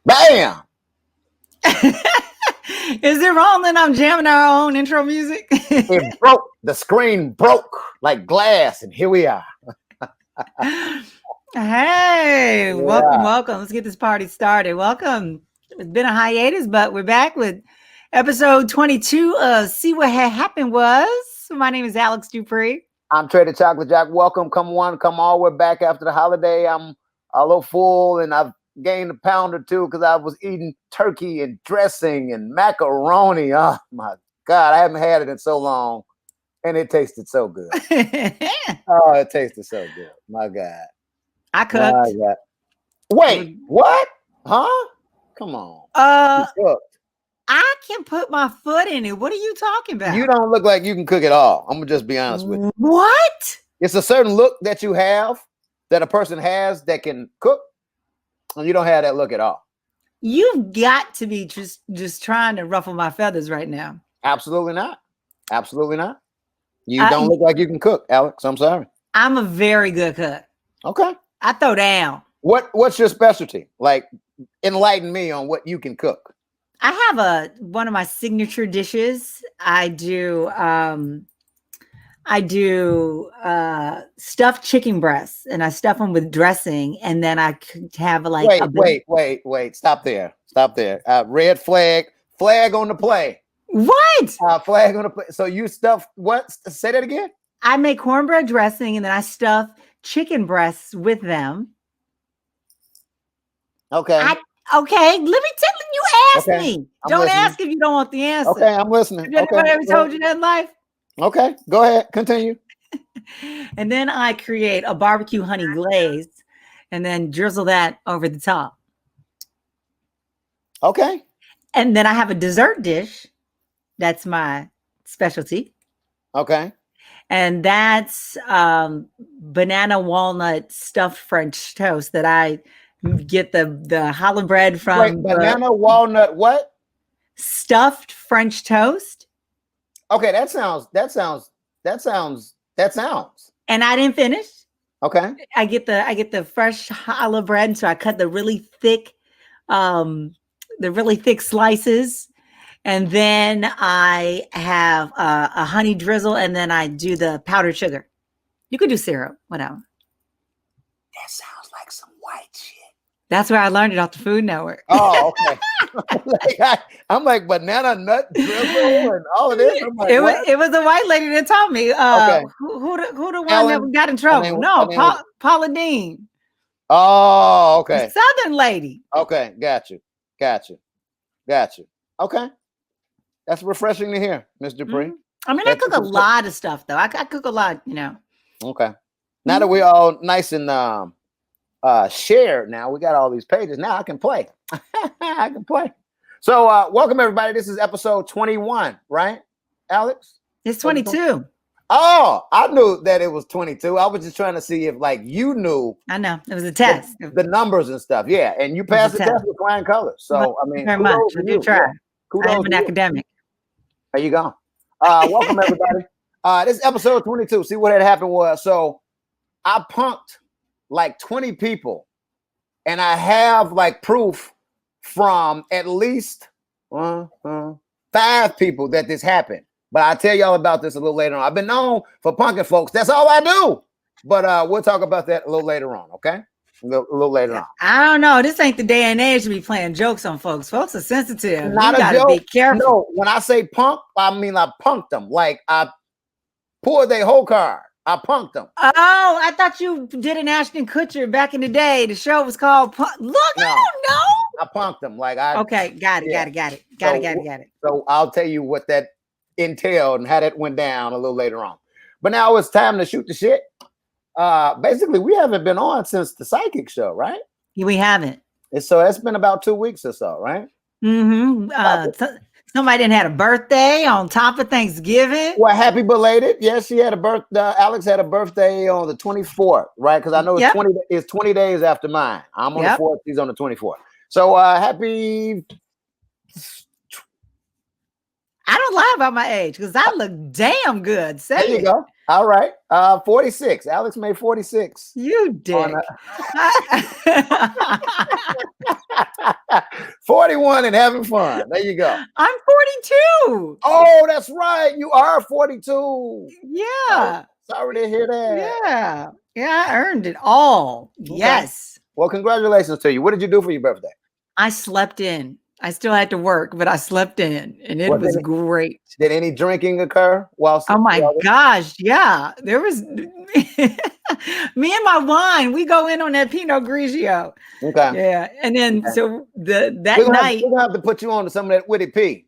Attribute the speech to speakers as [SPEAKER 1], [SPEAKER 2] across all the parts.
[SPEAKER 1] Bam!
[SPEAKER 2] Is it wrong that I'm jamming our own intro music?
[SPEAKER 1] It broke. The screen broke like glass, and here we are.
[SPEAKER 2] Hey, welcome. Let's get this party started. Welcome. It's been a hiatus, but we're back with episode 22 of See What Had Happened Was. My name is Alexx Dupree.
[SPEAKER 1] I'm Trey the Chocolate Jack. Welcome. Come one, come all. We're back after the holiday. I'm a little full, and I've gained a pound or two because I was eating turkey and dressing and macaroni. Oh, my God. I haven't had it in so long, and it tasted so good. Oh, it tasted so good. My God.
[SPEAKER 2] I cooked.
[SPEAKER 1] Wait, what? Huh? Come on. You cooked.
[SPEAKER 2] I can put my foot in it. What are you talking about?
[SPEAKER 1] You don't look like you can cook at all. I'm gonna just be honest with you.
[SPEAKER 2] What?
[SPEAKER 1] It's a certain look that you have that a person has that can cook, and you don't have that look at all.
[SPEAKER 2] You've got to be just trying to ruffle my feathers right now.
[SPEAKER 1] Absolutely not. Absolutely not. You don't look like you can cook, Alexx. I'm sorry.
[SPEAKER 2] I'm a very good cook.
[SPEAKER 1] Okay.
[SPEAKER 2] I throw down.
[SPEAKER 1] What's your specialty? Like, enlighten me on what you can cook.
[SPEAKER 2] I have one of my signature dishes. I do stuffed chicken breasts, and I stuff them with dressing, and then I have like
[SPEAKER 1] wait. Stop there. Red flag on the play.
[SPEAKER 2] What?
[SPEAKER 1] Flag on the play. So you stuff what? Say that again.
[SPEAKER 2] I make cornbread dressing, and then I stuff chicken breasts with them.
[SPEAKER 1] Okay.
[SPEAKER 2] Okay, let me tell you. You asked me. Don't ask if you don't want the answer.
[SPEAKER 1] Okay, I'm listening.
[SPEAKER 2] Has anybody ever told you that in life?
[SPEAKER 1] Okay, go ahead. Continue.
[SPEAKER 2] And then I create a barbecue honey glaze and then drizzle that over the top.
[SPEAKER 1] Okay.
[SPEAKER 2] And then I have a dessert dish. That's my specialty.
[SPEAKER 1] Okay.
[SPEAKER 2] And that's banana walnut stuffed French toast that I get the challah bread from.
[SPEAKER 1] Wait, banana walnut what?
[SPEAKER 2] Stuffed French toast.
[SPEAKER 1] Okay, that sounds.
[SPEAKER 2] And I didn't finish.
[SPEAKER 1] Okay.
[SPEAKER 2] I get the fresh challah bread, so I cut the really thick slices, and then I have a honey drizzle, and then I do the powdered sugar. You could do syrup, whatever.
[SPEAKER 1] That sounds like some white shit.
[SPEAKER 2] That's where I learned it off the Food Network.
[SPEAKER 1] Oh, okay. I'm like banana nut drizzle and all of this. I'm like,
[SPEAKER 2] it was a white lady that taught me.
[SPEAKER 1] Okay.
[SPEAKER 2] Who the one that got in trouble? Paula Dean.
[SPEAKER 1] Oh, okay.
[SPEAKER 2] The Southern lady.
[SPEAKER 1] Okay, got you. Okay, that's refreshing to hear, Ms. Dupree.
[SPEAKER 2] Mm-hmm. I mean, I cook a lot of stuff though. I cook a lot, you know.
[SPEAKER 1] Okay. Now that we're all nice and shared, now we got all these pages. Now I can play. I can play. So welcome everybody. This is episode 21, right, Alexx?
[SPEAKER 2] It's 22.
[SPEAKER 1] Oh, I knew that it was 22. I was just trying to see if like you knew.
[SPEAKER 2] I know. It was a test.
[SPEAKER 1] The numbers and stuff. Yeah. And you passed the test with flying colors. So I mean,
[SPEAKER 2] very much. I do try. I am an academic.
[SPEAKER 1] There you go. Welcome everybody. This is episode 22. See what had happened was, so I punked like 20 people, and I have like proof from at least 5 people that this happened. But I'll tell y'all about this a little later on. I've been known for punking folks. That's all I do. But we'll talk about that a little later on, okay? A little later on.
[SPEAKER 2] I don't know. This ain't the day and age to be playing jokes on folks. Folks are sensitive.
[SPEAKER 1] Not
[SPEAKER 2] you gotta be careful.
[SPEAKER 1] No, when I say punk, I mean I punked them. Like I pulled their whole card. I punked them.
[SPEAKER 2] Oh, I thought you did an Ashton Kutcher back in the day. The show was called Punk. Look, no. I don't know.
[SPEAKER 1] I punked them. Like
[SPEAKER 2] okay, got it.
[SPEAKER 1] So I'll tell you what that entailed and how that went down a little later on. But now it's time to shoot the shit. Basically, we haven't been on since the psychic show, right?
[SPEAKER 2] We haven't.
[SPEAKER 1] So it's been about 2 weeks or so, right?
[SPEAKER 2] Mm-hmm. Somebody didn't had a birthday on top of Thanksgiving.
[SPEAKER 1] Well, happy belated. Yes, she had a birthday. Alexx had a birthday on the 24th, right? Because I know it's 20 days after mine. I'm on the 4th. She's on the 24th. So happy.
[SPEAKER 2] I don't lie about my age because I look damn good.
[SPEAKER 1] There you go. All right. 46. Alexx made 46.
[SPEAKER 2] You dick.
[SPEAKER 1] 41 and having fun. There you go.
[SPEAKER 2] I'm 42.
[SPEAKER 1] Oh, that's right. You are 42.
[SPEAKER 2] Yeah.
[SPEAKER 1] Sorry to hear that.
[SPEAKER 2] Yeah. Yeah, I earned it all.
[SPEAKER 1] Okay.
[SPEAKER 2] Yes.
[SPEAKER 1] Well, congratulations to you. What did you do for your birthday?
[SPEAKER 2] I slept in. I still had to work, but I slept in, and it was great.
[SPEAKER 1] Did any drinking occur while?
[SPEAKER 2] Oh my gosh, yeah. There was me and my wine. We go in on that Pinot Grigio.
[SPEAKER 1] Okay.
[SPEAKER 2] Yeah, and then so that night
[SPEAKER 1] we're gonna have to put you on to some of that Witty P.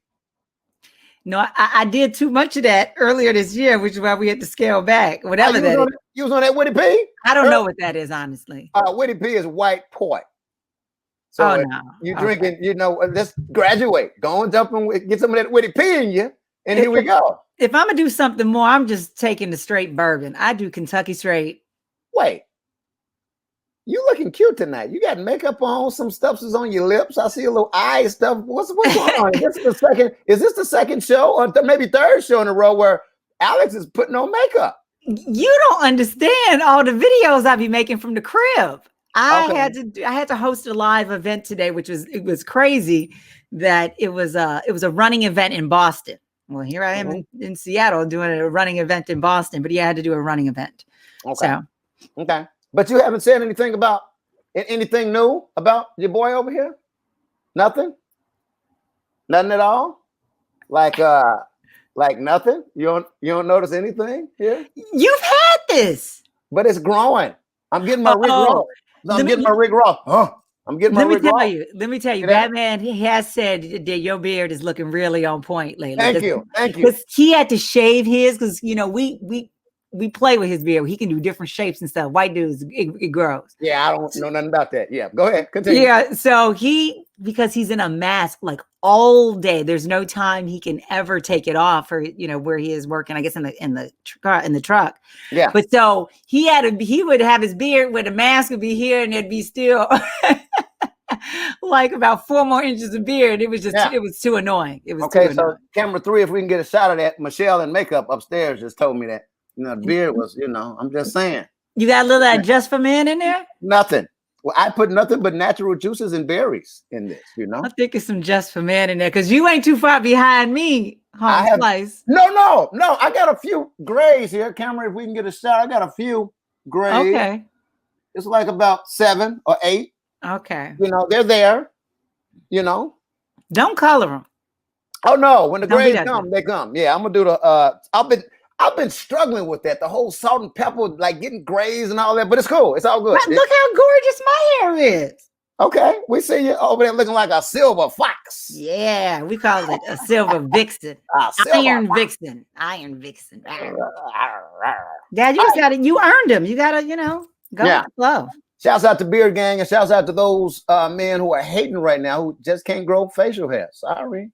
[SPEAKER 2] No, I did too much of that earlier this year, which is why we had to scale back. Whatever that is.
[SPEAKER 1] You was on that Witty P?
[SPEAKER 2] I don't know what that is, honestly.
[SPEAKER 1] Witty P is white port. So no. You drinking, let's graduate. Go and jump and get some of that Witty P in you. And here we go.
[SPEAKER 2] If I'm gonna do something more, I'm just taking the straight bourbon. I do Kentucky straight.
[SPEAKER 1] Wait. You looking cute tonight. You got makeup on, some stuff is on your lips. I see a little eye stuff. What's going on? Is this the second show or maybe third show in a row where Alexx is putting on makeup?
[SPEAKER 2] You don't understand all the videos I be making from the crib. I had to host a live event today, it was crazy that it was a running event in Boston. Well, here I am in Seattle doing a running event in Boston, but I had to do a running event.
[SPEAKER 1] Okay. But you haven't said anything about anything new about your boy over here? Nothing? Nothing at all? Like nothing? You don't notice anything here?
[SPEAKER 2] You've had this.
[SPEAKER 1] But it's growing. I'm getting my Rick Ross. I'm getting my Rick Ross. I'm getting my Rick Ross.
[SPEAKER 2] Let me tell you, Batman, he has said that your beard is looking really on point lately.
[SPEAKER 1] Thank you.
[SPEAKER 2] Because he had to shave his, because we play with his beard. He can do different shapes and stuff. White dudes, it grows.
[SPEAKER 1] Yeah, I don't know nothing about that. Yeah, go ahead. Continue.
[SPEAKER 2] Yeah, so because he's in a mask like all day, there's no time he can ever take it off, or where he is working, I guess in the truck.
[SPEAKER 1] Yeah.
[SPEAKER 2] But so he would have his beard where the mask would be here, and it'd be still like about 4 more inches of beard. It was just it was too annoying. It was
[SPEAKER 1] okay.
[SPEAKER 2] Too
[SPEAKER 1] so
[SPEAKER 2] annoying.
[SPEAKER 1] Camera 3, if we can get a shot of that, Michelle in makeup upstairs just told me that the beard was. I'm just saying.
[SPEAKER 2] You got a little of that Just for Men in there?
[SPEAKER 1] Nothing. Well, I put nothing but natural juices and berries in this,
[SPEAKER 2] I think it's some Just for Men in there, because you ain't too far behind me, Slice.
[SPEAKER 1] No. I got a few grays here. Camera, if we can get a shot, I got a few grays.
[SPEAKER 2] Okay.
[SPEAKER 1] It's like about 7 or 8.
[SPEAKER 2] Okay.
[SPEAKER 1] They're there.
[SPEAKER 2] Don't color them.
[SPEAKER 1] Oh no, when the grays come, they come. Yeah, I'm gonna do the I've been struggling with that. The whole salt and pepper, like getting grays and all that, but it's cool. It's all good.
[SPEAKER 2] Look how gorgeous my hair is.
[SPEAKER 1] Okay, we see you over there looking like a silver fox.
[SPEAKER 2] Yeah, we call it a silver vixen. Iron vixen. Dad, you earned them. You gotta, go with the flow.
[SPEAKER 1] Shouts out to Beard Gang, and shouts out to those men who are hating right now who just can't grow facial hair. Sorry.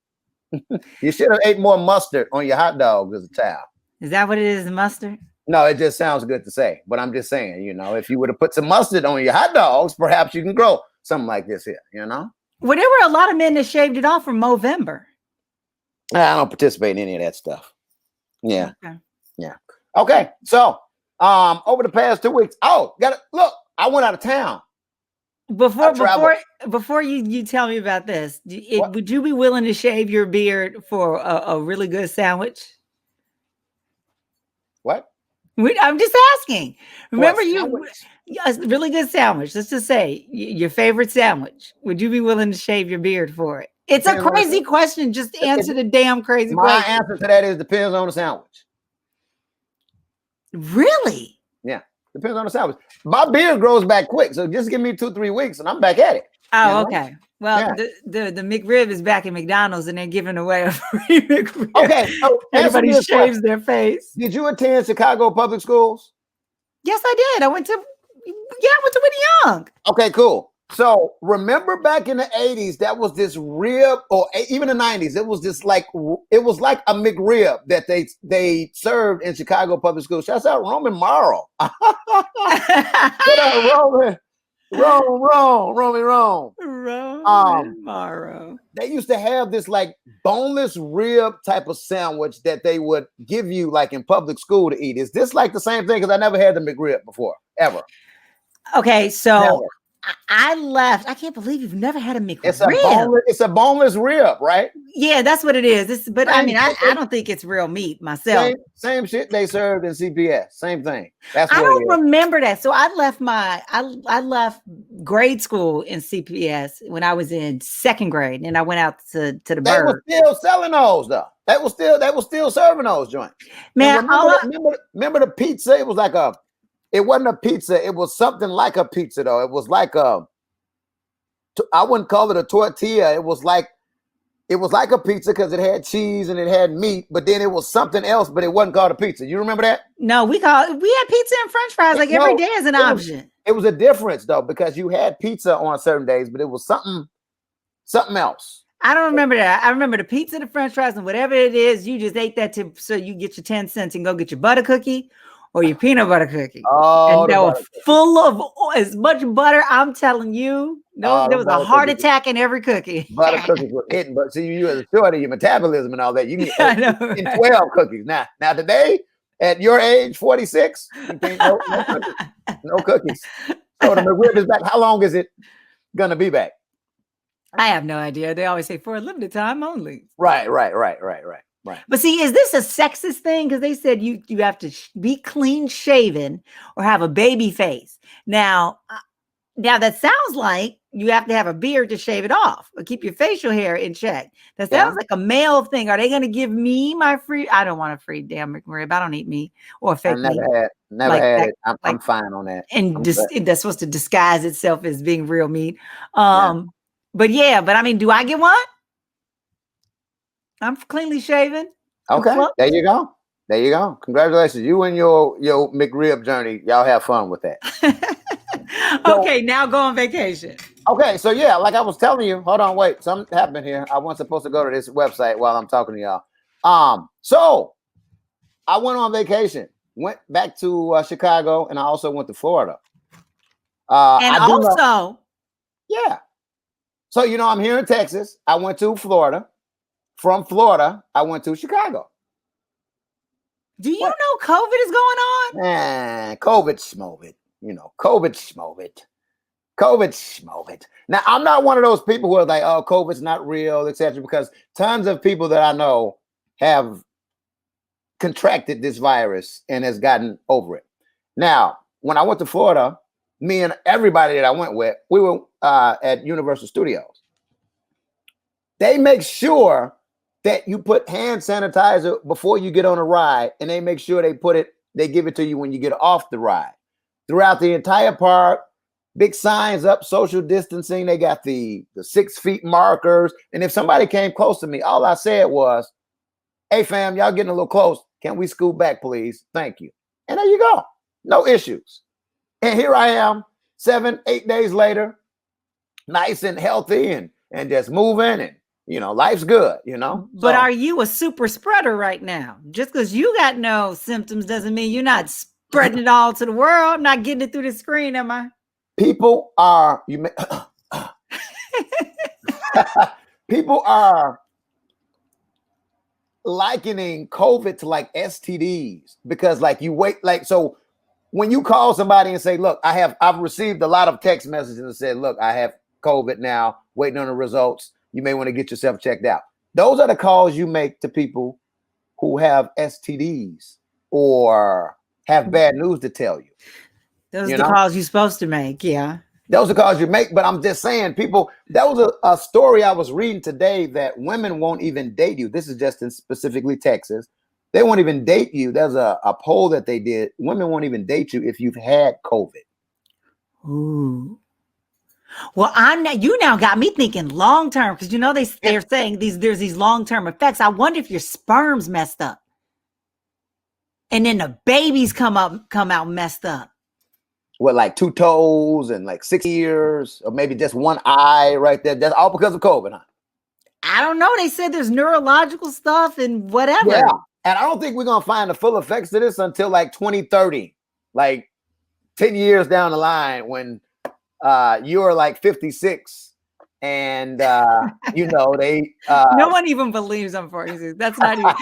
[SPEAKER 1] You should have ate more mustard on your hot dog as a child.
[SPEAKER 2] Is that what it is, mustard?
[SPEAKER 1] No, it just sounds good to say. But I'm just saying, if you would have put some mustard on your hot dogs, perhaps you can grow something like this here, Well,
[SPEAKER 2] there were a lot of men that shaved it off from Movember.
[SPEAKER 1] I don't participate in any of that stuff. Yeah.
[SPEAKER 2] Okay.
[SPEAKER 1] Yeah. Okay. So, over the past 2 weeks, look, I went out of town.
[SPEAKER 2] Before you tell me about this, would you be willing to shave your beard for a really good sandwich?
[SPEAKER 1] What?
[SPEAKER 2] I'm just asking. Remember a really good sandwich. Let's just say your favorite sandwich. Would you be willing to shave your beard for it? It's a crazy question. Just answer the damn crazy question.
[SPEAKER 1] My answer to that is depends on the sandwich.
[SPEAKER 2] Really?
[SPEAKER 1] Yeah. Depends on the sandwich. My beard grows back quick, so just give me 2-3 weeks and I'm back at it.
[SPEAKER 2] Oh, okay. Well, the McRib is back at McDonald's and they're giving away a free McRib.
[SPEAKER 1] Okay. So
[SPEAKER 2] everybody shaves their face.
[SPEAKER 1] Did you attend Chicago public schools?
[SPEAKER 2] Yes, I did. I went to Whitney Young.
[SPEAKER 1] Okay, cool. So remember back in the 80s, that was this rib, or even the 90s, it was like a McRib that they served in Chicago public schools. Shouts out Roman Morrow. Roman
[SPEAKER 2] Morrow.
[SPEAKER 1] They used to have this like boneless rib type of sandwich that they would give you like in public school to eat. Is this like the same thing? Because I never had the McRib before, ever.
[SPEAKER 2] Okay, so I left. I can't believe you've never had a McRib.
[SPEAKER 1] It's a boneless rib, right?
[SPEAKER 2] Yeah, that's what it is. But I mean, I don't think it's real meat myself.
[SPEAKER 1] Same shit they served in CPS. Same thing. That's
[SPEAKER 2] I
[SPEAKER 1] what
[SPEAKER 2] don't remember that. So I left I left grade school in CPS when I was in second grade, and I went out to the Bird.
[SPEAKER 1] They were still selling those though. They were still serving those joints.
[SPEAKER 2] Man,
[SPEAKER 1] remember the pizza? It was like it wasn't a pizza. It was something like a pizza though. It was like I wouldn't call it a tortilla. It was like a pizza because it had cheese and it had meat, but then it was something else, but it wasn't called a pizza. You remember that?
[SPEAKER 2] No, we had pizza and French fries like every day as an option.
[SPEAKER 1] It was a difference though, because you had pizza on certain days, but it was something else.
[SPEAKER 2] I don't remember that. I remember the pizza, the French fries, and whatever it is, you just ate that so you get your 10 cents and go get your butter cookie or your peanut butter cookie.
[SPEAKER 1] Oh,
[SPEAKER 2] and they were full of as much butter. I'm telling you, there was a heart attack in every cookie.
[SPEAKER 1] Butter cookies were hitting, but see, you as short of your metabolism and all that. You can get 12 cookies. Now today, at your age, 46, you can't no cookies. So the McRib is back. How long is it gonna be back?
[SPEAKER 2] I have no idea. They always say for a limited time only.
[SPEAKER 1] Right.
[SPEAKER 2] But see, is this a sexist thing? Because they said you have to be clean shaven or have a baby face. Now that sounds like you have to have a beard to shave it off or keep your facial hair in check. That sounds like a male thing. Are they going to give me my free? I don't want a free damn McRib. I don't eat meat or fake meat.
[SPEAKER 1] Never had it. I'm fine on that.
[SPEAKER 2] And that's supposed to disguise itself as being real meat. But I mean, do I get one? I'm cleanly shaven.
[SPEAKER 1] Okay, there you go. Congratulations. You and your McRib journey. Y'all have fun with that.
[SPEAKER 2] Okay, now go on vacation.
[SPEAKER 1] Okay, so yeah, like I was telling you, hold on, wait, something happened here. I wasn't supposed to go to this website while I'm talking to y'all. So I went on vacation, went back to Chicago, and I also went to Florida. Yeah. So, I'm here in Texas. I went to Florida. From Florida, I went to Chicago.
[SPEAKER 2] Do you know COVID is going on?
[SPEAKER 1] COVID schmovid. COVID schmovid. Now, I'm not one of those people who are like, oh, COVID's not real, etc. Because tons of people that I know have contracted this virus and has gotten over it. Now, when I went to Florida, me and everybody that I went with, we were at Universal Studios. They make sure that you put hand sanitizer before you get on a ride, and they make sure they give it to you when you get off the ride. Throughout the entire park, big signs up, social distancing. They got the 6 feet markers. And if somebody came close to me, all I said was, hey fam, y'all getting a little close. Can we scoot back, please? Thank you. And there you go. No issues. And here I am 7-8 days later, nice and healthy and just moving, and life's good,
[SPEAKER 2] But are you a super spreader right now? Just because you got no symptoms doesn't mean you're not spreading it all to the world. I'm not getting it through the screen, am I?
[SPEAKER 1] People are people are likening COVID to like STDs, because like you wait, like, so when you call somebody and say, look, I've received a lot of text messages that said, look, I have COVID now, waiting on the results. You may want to get yourself checked out. Those are the calls you make to people who have STDs or have bad news to tell you.
[SPEAKER 2] Those are the calls you're supposed to make. Yeah.
[SPEAKER 1] Those are calls you make. But I'm just saying, people, that was a story I was reading today that women won't even date you. This is just in specifically Texas. They won't even date you. There's a poll that they did. Women won't even date you if you've had COVID.
[SPEAKER 2] Ooh. Well, you now got me thinking long term, because they're saying there's these long term effects. I wonder if your sperm's messed up, and then the babies come out messed up.
[SPEAKER 1] With like 2 toes and like 6 ears, or maybe just 1 eye right there. That's all because of COVID, huh?
[SPEAKER 2] I don't know. They said there's neurological stuff and whatever.
[SPEAKER 1] Yeah, and I don't think we're gonna find the full effects of this until like 2030, like 10 years down the line, when you're like 56 and they
[SPEAKER 2] no one even believes I'm 46. That's not even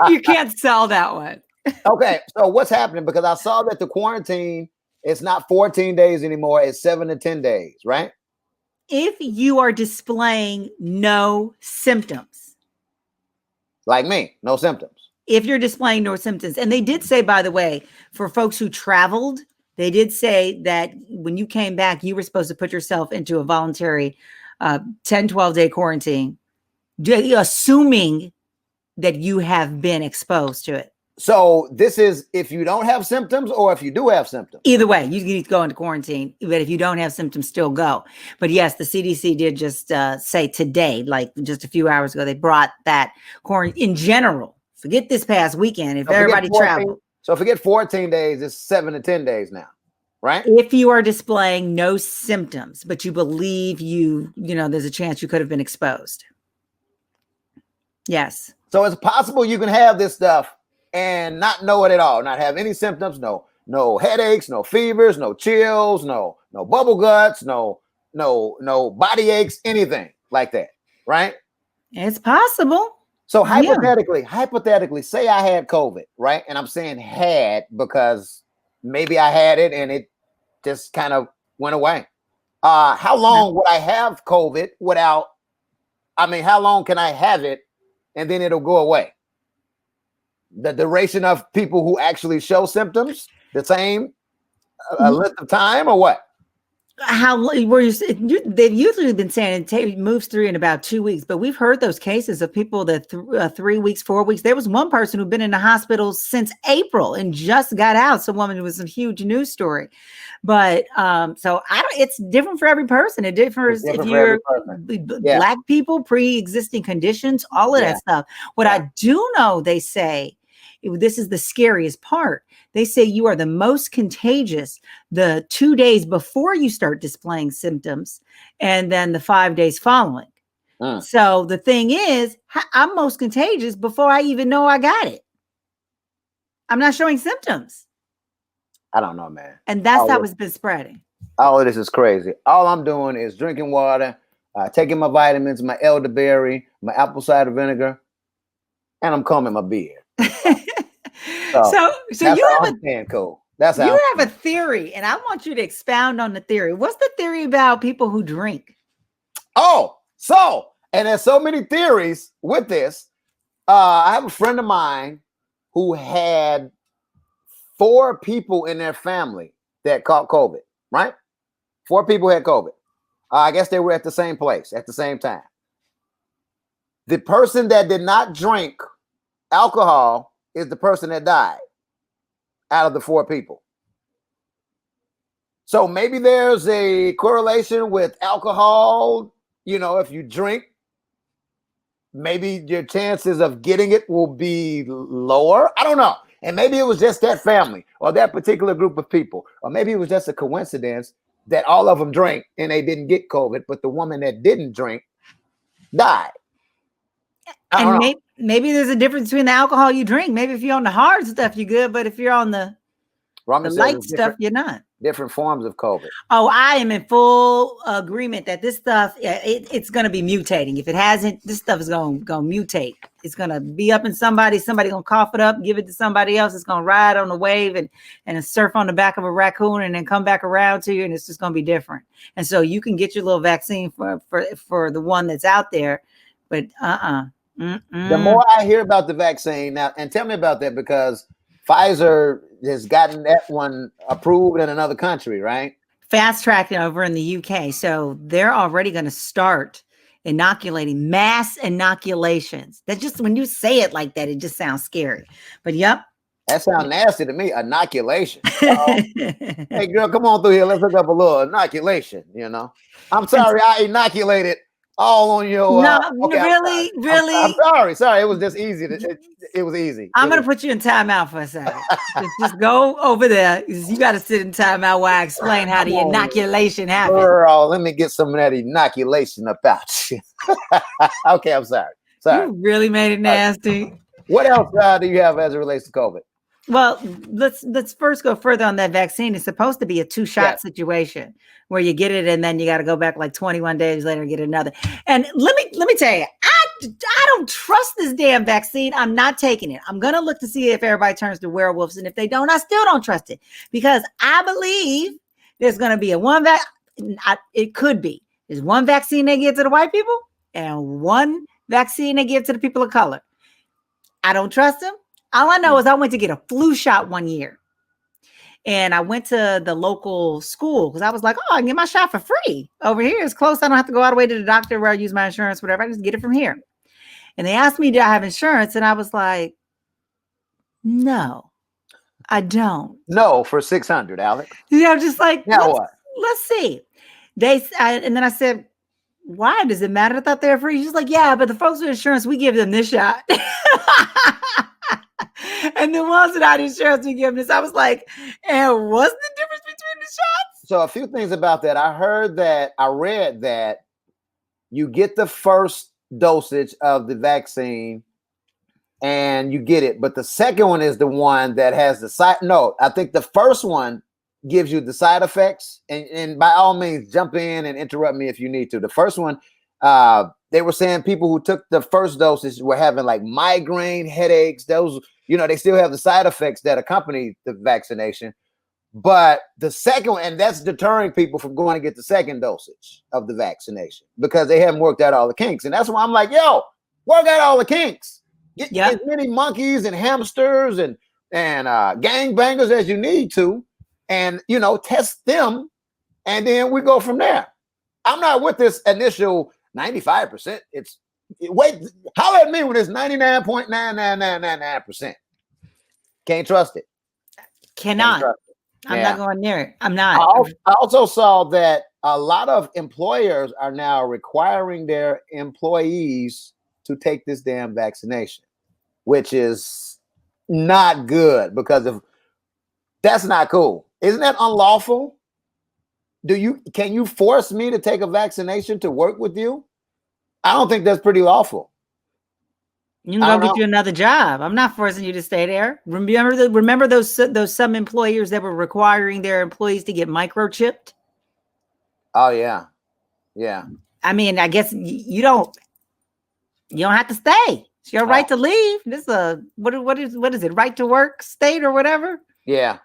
[SPEAKER 2] you can't sell that one.
[SPEAKER 1] Okay, so what's happening? Because I saw that the quarantine It's not 14 days anymore. It's 7 to 10 days, right?
[SPEAKER 2] If you are displaying no symptoms.
[SPEAKER 1] Like me, no symptoms.
[SPEAKER 2] If you're displaying no symptoms. And they did say, by the way, for folks who traveled, they did say that when you came back, you were supposed to put yourself into a voluntary 10, 12-day quarantine, assuming that you have been exposed to it.
[SPEAKER 1] So this is if you don't have symptoms or if you do have symptoms?
[SPEAKER 2] Either way, you need to go into quarantine. But if you don't have symptoms, still go. But yes, the CDC did just say today, like just a few hours ago, they brought that quarantine in general. Forget this past weekend. If everybody traveled.
[SPEAKER 1] So forget 14 days, it's 7 to 10 days now, right?
[SPEAKER 2] If you are displaying no symptoms, but you believe there's a chance you could have been exposed. Yes.
[SPEAKER 1] So it's possible you can have this stuff and not know it at all, not have any symptoms, no headaches, no fevers, no chills, no bubble guts, no body aches, anything like that, right?
[SPEAKER 2] It's possible.
[SPEAKER 1] So hypothetically, say I had COVID, right? And I'm saying had because maybe I had it and it just kind of went away. How long would I have COVID how long can I have it and then it'll go away? The duration of people who actually show symptoms, the same length of time or what?
[SPEAKER 2] They've usually been saying it moves through in about 2 weeks, but we've heard those cases of people that 3 weeks, 4 weeks. There was one person who'd been in the hospital since April and just got out. Some woman, it was a huge news story, but it's different for every person. It differs if you're Black people, pre-existing conditions, all of that stuff. What I do know, they say, this is the scariest part. They say you are the most contagious the 2 days before you start displaying symptoms and then the 5 days following. So the thing is, I'm most contagious before I even know I got it. I'm not showing symptoms.
[SPEAKER 1] I don't know, man.
[SPEAKER 2] And that's how it's been spreading.
[SPEAKER 1] All of this is crazy. All I'm doing is drinking water, taking my vitamins, my elderberry, my apple cider vinegar, and I'm combing my beard. So you have a
[SPEAKER 2] theory, and I want you to expound on the theory. What's the theory about people who drink?
[SPEAKER 1] And there's so many theories with this. I have a friend of mine who had 4 people in their family that caught COVID, right? 4 people had COVID. I guess they were at the same place at the same time. The person that did not drink alcohol is the person that died out of the 4 people. So maybe there's a correlation with alcohol. If you drink, maybe your chances of getting it will be lower. I don't know. And maybe it was just that family or that particular group of people. Or maybe it was just a coincidence that all of them drank and they didn't get COVID, but the woman that didn't drink died.
[SPEAKER 2] And maybe there's a difference between the alcohol you drink. Maybe if you're on the hard stuff, you're good. But if you're on the light stuff, you're not.
[SPEAKER 1] Different forms of COVID.
[SPEAKER 2] Oh, I am in full agreement that this stuff, it's going to be mutating. If it hasn't, this stuff is going to mutate. It's going to be up in somebody going to cough it up, give it to somebody else. It's going to ride on the wave and surf on the back of a raccoon and then come back around to you. And it's just going to be different. And so you can get your little vaccine for the one that's out there. But
[SPEAKER 1] The more I hear about the vaccine now, and tell me about that, because Pfizer has gotten that one approved in another country, right?
[SPEAKER 2] Fast tracking over in the UK. So they're already going to start inoculating, mass inoculations. That just, when you say it like that, it just sounds scary. But yep.
[SPEAKER 1] That sounds nasty to me, inoculation. Hey girl, come on through here. Let's hook up a little inoculation, I'm sorry, I inoculated all on your
[SPEAKER 2] really.
[SPEAKER 1] I'm sorry. It was just easy. It was easy.
[SPEAKER 2] I'm gonna put you in timeout for a second. just go over there. You got to sit in timeout while I explain how the inoculation happens.
[SPEAKER 1] Girl, let me get some of that inoculation about you. Okay, I'm sorry.
[SPEAKER 2] You really made it nasty.
[SPEAKER 1] What else do you have as it relates to COVID?
[SPEAKER 2] Well, let's first go further on that vaccine. It's supposed to be a 2-shot situation where you get it and then you got to go back like 21 days later and get another. And let me tell you, don't trust this damn vaccine. I'm not taking it. I'm going to look to see if everybody turns to werewolves. And if they don't, I still don't trust it because I believe there's going to be it could be. There's one vaccine they give to the white people and one vaccine they give to the people of color. I don't trust them. All I know is I went to get a flu shot one year. And I went to the local school because I was like, oh, I can get my shot for free. Over here it's close. I don't have to go all the way to the doctor where I use my insurance, whatever. I just get it from here. And they asked me, do I have insurance? And I was like, no, I don't.
[SPEAKER 1] No, for $600, Alexx.
[SPEAKER 2] Just like, let's see. And then I said, why does it matter? I thought they were free. She's like, yeah, but the folks with insurance, we give them this shot. And the ones that had insurance, we give them this. I was like, and what's the difference between the shots?
[SPEAKER 1] So a few things about that. I read that you get the first dosage of the vaccine and you get it. But the second one is the one that has the side. No, I think the first one gives you the side effects. And by all means, jump in and interrupt me if you need to. The first one, they were saying people who took the first dosage were having like migraine, headaches. Those, they still have the side effects that accompany the vaccination. But the second one, and that's deterring people from going to get the second dosage of the vaccination because they haven't worked out all the kinks. And that's why I'm like, yo, work out all the kinks. Get as many monkeys and hamsters and gangbangers as you need to, and test them, and then we go from there. I'm not with this initial 95%. Holler at me when it's 99.99999%. Can't trust it.
[SPEAKER 2] Cannot. I'm not going near it. I'm not.
[SPEAKER 1] I also saw that a lot of employers are now requiring their employees to take this damn vaccination, which is not good because that's not cool. Isn't that unlawful? Can you force me to take a vaccination to work with you? I don't think that's pretty lawful.
[SPEAKER 2] You can go get you another job. I'm not forcing you to stay there. Remember those some employers that were requiring their employees to get microchipped?
[SPEAKER 1] Oh yeah. Yeah.
[SPEAKER 2] I mean, I guess you don't have to stay. It's your right to leave. This what is it? Right to work state or whatever?
[SPEAKER 1] Yeah.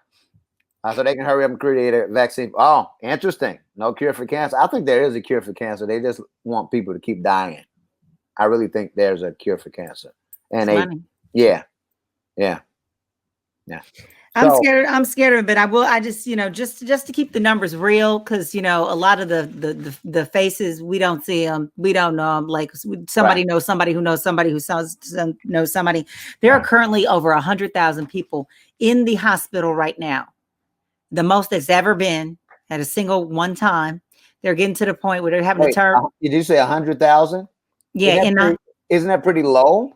[SPEAKER 1] So they can hurry up and create a vaccine. Oh, interesting. No cure for cancer. I think there is a cure for cancer. They just want people to keep dying. I really think there's a cure for cancer. And yeah.
[SPEAKER 2] I'm scared of it. I just just to keep the numbers real, because a lot of the faces, we don't see them, we don't know them. Like somebody knows somebody who knows somebody who knows somebody. There are currently over 100,000 people in the hospital right now, the most that's ever been at a single one time. They're getting to the point where they're having to turn.
[SPEAKER 1] Did you say 100,000?
[SPEAKER 2] Yeah,
[SPEAKER 1] isn't that pretty low?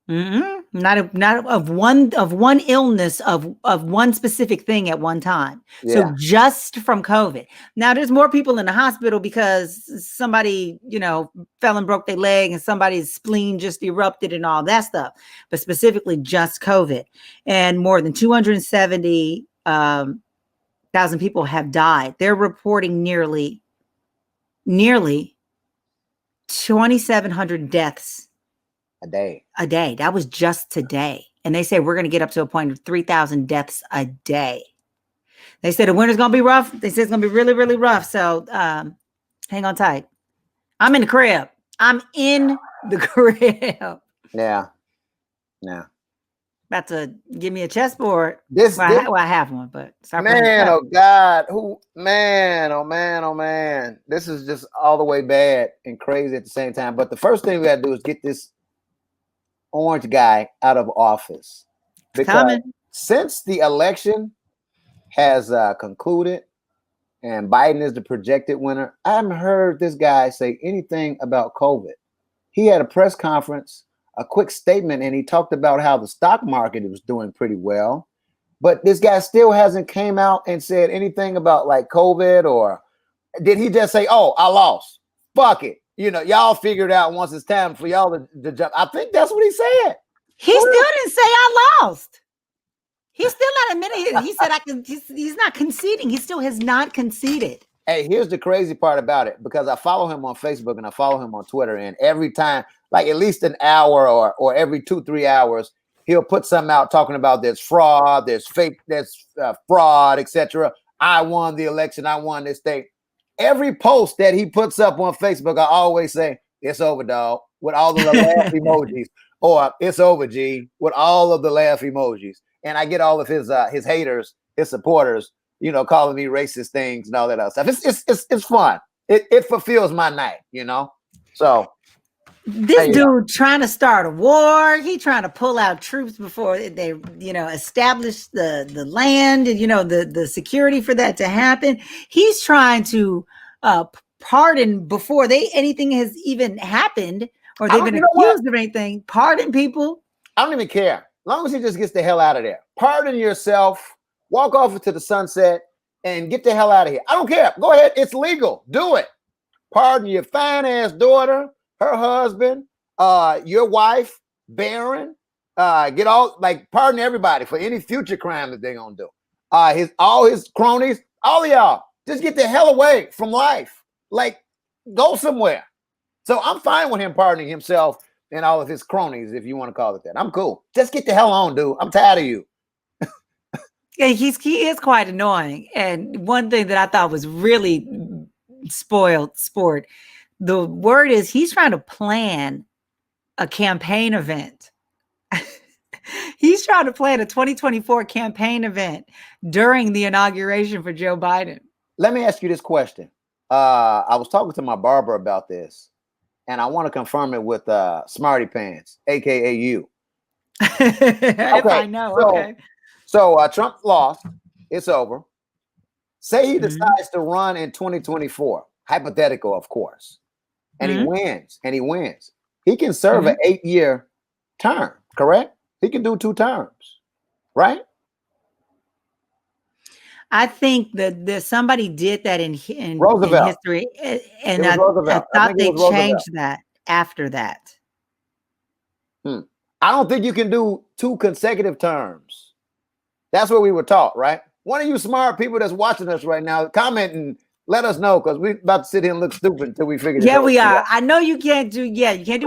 [SPEAKER 2] Mm-hmm. Not of one illness of one specific thing at one time. Yeah. So just from COVID. Now there's more people in the hospital because somebody, fell and broke their leg and somebody's spleen just erupted and all that stuff. But specifically just COVID, and more than 270,000 people have died. They're reporting nearly 2,700 deaths
[SPEAKER 1] a day.
[SPEAKER 2] That was just today. And they say we're going to get up to a point of 3,000 deaths a day. They said the winter's going to be rough. They said it's going to be really, really rough. So hang on tight. I'm in the crib.
[SPEAKER 1] Yeah.
[SPEAKER 2] About to give me a chessboard. I have one, but
[SPEAKER 1] man, oh God, oh man. This is just all the way bad and crazy at the same time. But the first thing we got to do is get this orange guy out of office, because since the election has concluded and Biden is the projected winner, I haven't heard this guy say anything about COVID. He had a press conference, a quick statement, and he talked about how the stock market was doing pretty well, but this guy still hasn't came out and said anything about like COVID. Or did he just say, oh, I lost, fuck it, y'all figure it out once it's time for y'all to jump? I think that's what he said.
[SPEAKER 2] He still didn't say I lost. He's still not admitting it. He said he's not conceding. He still has not conceded.
[SPEAKER 1] Hey, here's the crazy part about it, because I follow him on Facebook and I follow him on Twitter, and every time, like at least an hour or every 2-3 hours, he'll put something out talking about there's fraud, there's fake, there's fraud, etc. I won the election, I won this state. Every post that he puts up on Facebook, I always say, it's over, dog, with all of the laugh emojis, or it's over, G, with all of the laugh emojis. And I get all of his haters, his supporters, you know, calling me racist things and all that other stuff. It's fun. It fulfills my night, you know. So
[SPEAKER 2] this dude trying to start a war. He trying to pull out troops before they, you know, establish the land and, you know, the security for that to happen. He's trying to pardon before anything has even happened or they've been accused of anything. Pardon people.
[SPEAKER 1] I don't even care. As long as he just gets the hell out of there. Pardon yourself. Walk off into the sunset and get the hell out of here. I don't care. Go ahead. It's legal. Do it. Pardon your fine ass daughter, her husband, your wife, Barron. Get all, like, pardon everybody for any future crime that they're gonna do. All his cronies, all of y'all, just get the hell away from life. Like, go somewhere. So I'm fine with him pardoning himself and all of his cronies, if you want to call it that. I'm cool. Just get the hell on, dude. I'm tired of you.
[SPEAKER 2] Yeah, he is quite annoying. And one thing that I thought was really spoiled sport, the word is he's trying to plan a campaign event. He's trying to plan a 2024 campaign event during the inauguration for Joe Biden.
[SPEAKER 1] Let me ask you this question. I was talking to my barber about this, and I want to confirm it with Smarty Pants, aka you.
[SPEAKER 2] If I know, okay.
[SPEAKER 1] So Trump lost. It's over. Say he decides to run in 2024. Hypothetical, of course. And he wins. And he wins. He can serve an 8-year term, correct? He can do 2 terms, right?
[SPEAKER 2] I think that somebody did that in history. And I thought they changed that after that.
[SPEAKER 1] I don't think you can do 2 consecutive terms. That's what we were taught, right? One of you smart people that's watching us right now, comment and let us know, because we're about to sit here and look stupid until we figure it out.
[SPEAKER 2] Yeah, we are. I know you can't do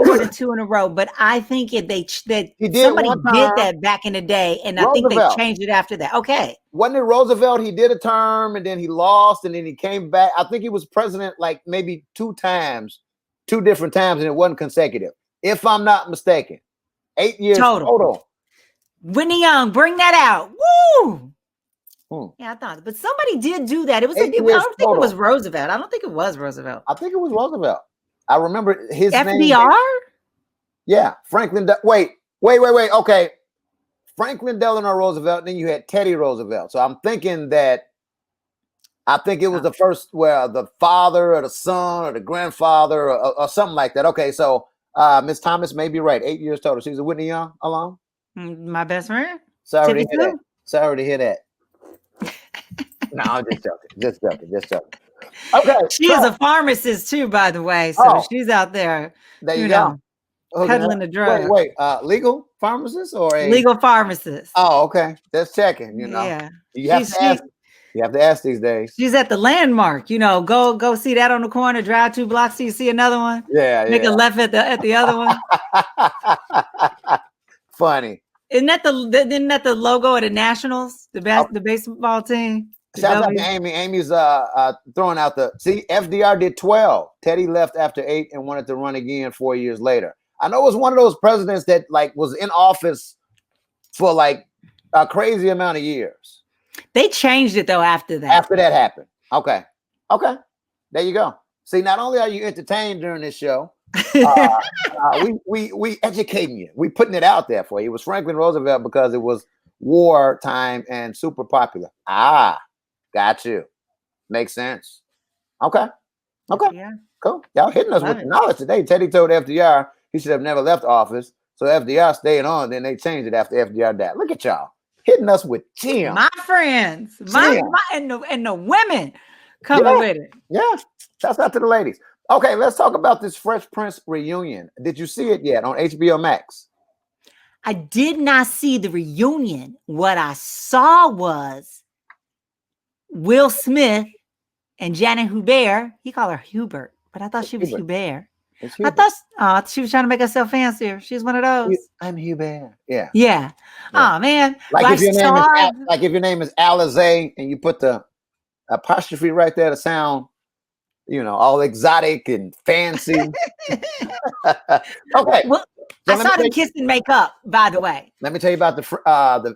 [SPEAKER 2] more than 2 in a row, but I think somebody did that back in the day, and I think they changed it after that. Okay.
[SPEAKER 1] Wasn't it Roosevelt? He did a term and then he lost and then he came back. I think he was president like maybe 2 times, 2 different times, and it wasn't consecutive, if I'm not mistaken. 8 years total.
[SPEAKER 2] Whitney Young, bring that out. Woo! Yeah, I thought, but somebody did do that. It was. I don't think it was Roosevelt. I don't think it was Roosevelt.
[SPEAKER 1] I think it was Roosevelt. I remember his
[SPEAKER 2] FDR?
[SPEAKER 1] name. Yeah, Franklin. Wait. Okay, Franklin Delano Roosevelt. Then you had Teddy Roosevelt. So I'm thinking that. I think it was the first where the father or the son or the grandfather or something like that. Okay, so Miss Thomas may be right. 8 years total. She's a Whitney Young alum.
[SPEAKER 2] My best friend.
[SPEAKER 1] Sorry to hear that. Sorry to hear that. No, I'm just joking. Okay.
[SPEAKER 2] She is a pharmacist too, by the way. So she's out there.
[SPEAKER 1] There you go.
[SPEAKER 2] Peddling the drug.
[SPEAKER 1] Wait. Legal pharmacist or a
[SPEAKER 2] legal pharmacist?
[SPEAKER 1] Oh, okay. Just checking. You know.
[SPEAKER 2] Yeah.
[SPEAKER 1] You have to ask. You have to ask these days.
[SPEAKER 2] She's at the Landmark. You know, go see that on the corner. Drive 2 blocks till you see another one.
[SPEAKER 1] Yeah.
[SPEAKER 2] Make a left at the other one.
[SPEAKER 1] Funny.
[SPEAKER 2] Isn't that the logo of the Nationals, the baseball team?
[SPEAKER 1] Shout out to Amy. Amy's throwing out FDR did 12. Teddy left after 8 and wanted to run again 4 years later. I know it was one of those presidents that like was in office for like a crazy amount of years.
[SPEAKER 2] They changed it though after that.
[SPEAKER 1] After that happened. Okay. There you go. See, not only are you entertained during this show, we educating you. We putting it out there for you. It was Franklin Roosevelt because it was war time and super popular. Got you. Makes sense. Okay.
[SPEAKER 2] Yeah.
[SPEAKER 1] Cool. Y'all hitting us with the knowledge today. Teddy told FDR he should have never left office. So FDR stayed on. Then they changed it after FDR died. Look at y'all hitting us with Jim.
[SPEAKER 2] My friends, and the women coming with it.
[SPEAKER 1] Yeah. Shouts out to the ladies. Okay, let's talk about this Fresh Prince reunion. Did you see it yet on HBO Max?
[SPEAKER 2] I did not see the reunion. What I saw was Will Smith and Janet Hubert. He called her Hubert, but I thought she was
[SPEAKER 1] Hubert.
[SPEAKER 2] Hubert.
[SPEAKER 1] Hubert.
[SPEAKER 2] I thought she was trying to make herself fancier. She's one of those.
[SPEAKER 1] I'm Hubert. Yeah.
[SPEAKER 2] Yeah. Oh man.
[SPEAKER 1] Like if your name is Alizé and you put the apostrophe right there to sound, all exotic and fancy. Okay.
[SPEAKER 2] Well, so I saw them kiss and make up, by the way.
[SPEAKER 1] Let me tell you about the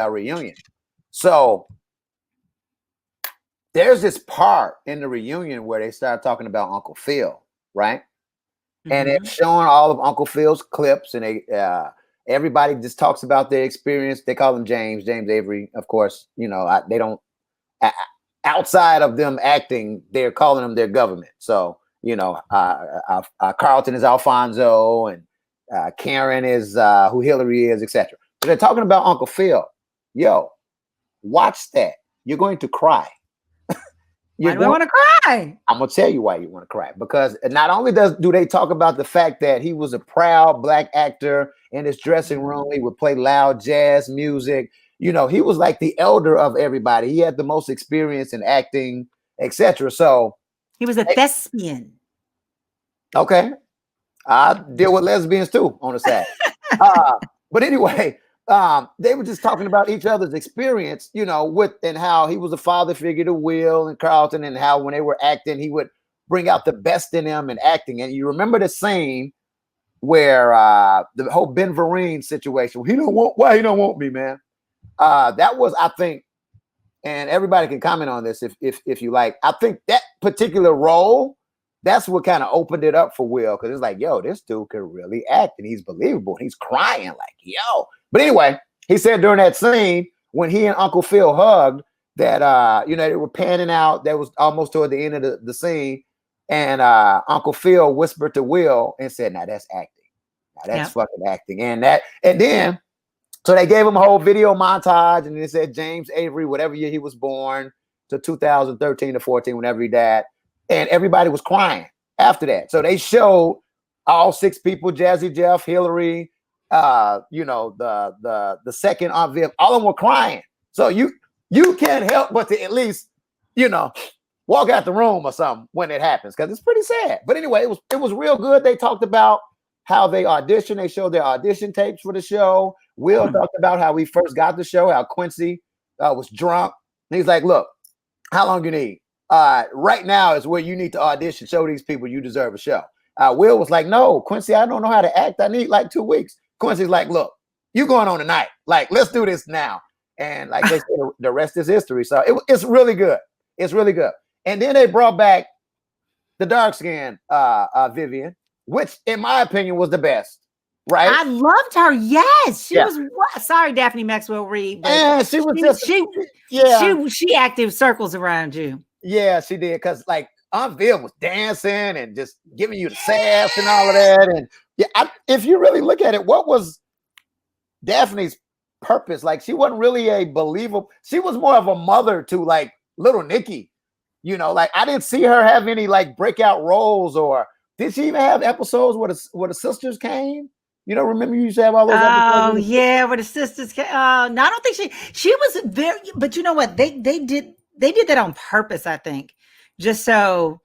[SPEAKER 1] reunion. So there's this part in the reunion where they start talking about Uncle Phil, right? Mm-hmm. And it's showing all of Uncle Phil's clips, and everybody just talks about their experience. They call him James Avery, of course. They don't. Outside of them acting, they're calling them their government. So Carlton is Alfonso, and Karen is who Hillary is, etc. But they're talking about Uncle Phil. Yo, watch that. You're going to cry.
[SPEAKER 2] Why do I want to cry?
[SPEAKER 1] I'm gonna tell you why you want to cry, because not only do they talk about the fact that he was a proud Black actor in his dressing room, he would play loud jazz music. He was like the elder of everybody. He had the most experience in acting, etc. So
[SPEAKER 2] he was a thespian.
[SPEAKER 1] Okay, I deal with lesbians too on the side. But anyway. They were just talking about each other's experience, and how he was a father figure to Will and Carlton, and how when they were acting, he would bring out the best in them in acting. And you remember the scene where the whole Ben Vereen situation, why he don't want me, man? That was, I think, and everybody can comment on this if you like. I think that particular role, that's what kind of opened it up for Will, because it's like, yo, this dude could really act, and he's believable, and he's crying like, yo. But anyway, he said during that scene when he and Uncle Phil hugged that, they were panning out. That was almost toward the end of the scene. And Uncle Phil whispered to Will and said, now that's acting. Now that's fucking acting. And then, so they gave him a whole video montage, and they said James Avery, whatever year he was born, to 2013 to 14, whenever he died. And everybody was crying after that. So they showed all 6 people, Jazzy Jeff, Hillary, the second Aunt Viv, all of them were crying. So you can't help but to at least, walk out the room or something when it happens, because it's pretty sad. But anyway, it was real good. They talked about how they auditioned. They showed their audition tapes for the show. Will talked about how we first got the show, how Quincy was drunk. And he's like, look, how long you need? Right now is where you need to audition. Show these people you deserve a show. Will was like, no, Quincy, I don't know how to act. I need like 2 weeks. Quincy's like, look, you going on tonight. Like, let's do this now. And like they said, the rest is history. So it's really good. It's really good. And then they brought back the dark skin Vivian, which in my opinion was the best. Right?
[SPEAKER 2] I loved her. Yes, she was. Sorry, Daphne Maxwell Reid.
[SPEAKER 1] And she was
[SPEAKER 2] she acted circles around you.
[SPEAKER 1] Yeah, she did, because like Aunt Viv was dancing and just giving you the sass and all of that. And if you really look at it, what was Daphne's purpose? Like, she wasn't really a believable. She was more of a mother to like little Nikki. Like I didn't see her have any like breakout roles, or did she even have episodes where the sisters came? Remember you used to have all those episodes?
[SPEAKER 2] Oh yeah, where the sisters came. No, I don't think she was very. But you know what? They did that on purpose, I think, just so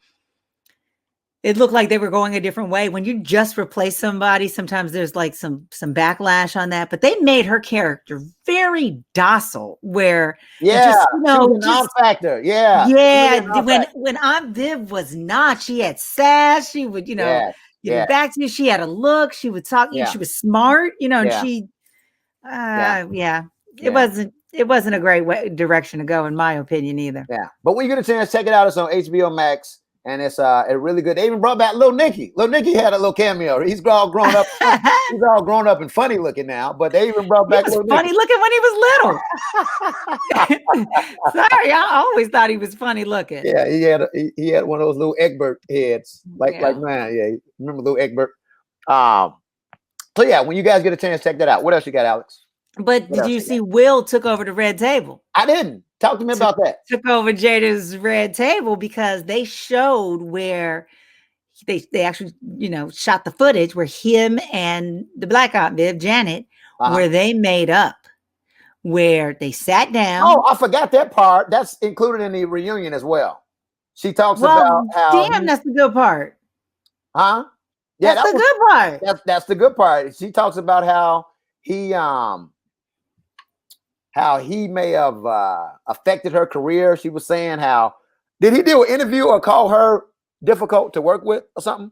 [SPEAKER 2] it looked like they were going a different way. When you just replace somebody, sometimes there's like some backlash on that. But they made her character very docile, where
[SPEAKER 1] non-factor.
[SPEAKER 2] When Aunt Viv was not, she had sass. She would, get it back to you. She had a look. She would talk. She was smart, and she, It wasn't a great direction to go, in my opinion, either.
[SPEAKER 1] Yeah, but when you get a chance, check it out. It's on HBO Max, and it's really good. They even brought back Lil Nicky. Lil Nicky had a little cameo. He's all grown up. He's all grown up and funny looking now. But they even brought back.
[SPEAKER 2] He was funny looking when he was little. Sorry, I always thought he was funny looking.
[SPEAKER 1] Yeah, he had one of those little Egbert heads, like mine. Yeah, remember little Egbert? So yeah, when you guys get a chance, check that out. What else you got, Alex?
[SPEAKER 2] But did you see Will took over the red table?
[SPEAKER 1] I didn't. Talk to me about that.
[SPEAKER 2] Took over Jada's red table because they showed where they actually, shot the footage where him and the Black Aunt Viv, Janet, where they made up, where they sat down.
[SPEAKER 1] Oh, I forgot that part. That's included in the reunion as well. she talks about
[SPEAKER 2] Well,
[SPEAKER 1] how
[SPEAKER 2] damn, that's the good part.
[SPEAKER 1] huh? Yeah,
[SPEAKER 2] That's the good part.
[SPEAKER 1] that's the good part. She talks about how he may have affected her career. She was saying how did he do an interview or call her difficult to work with or something?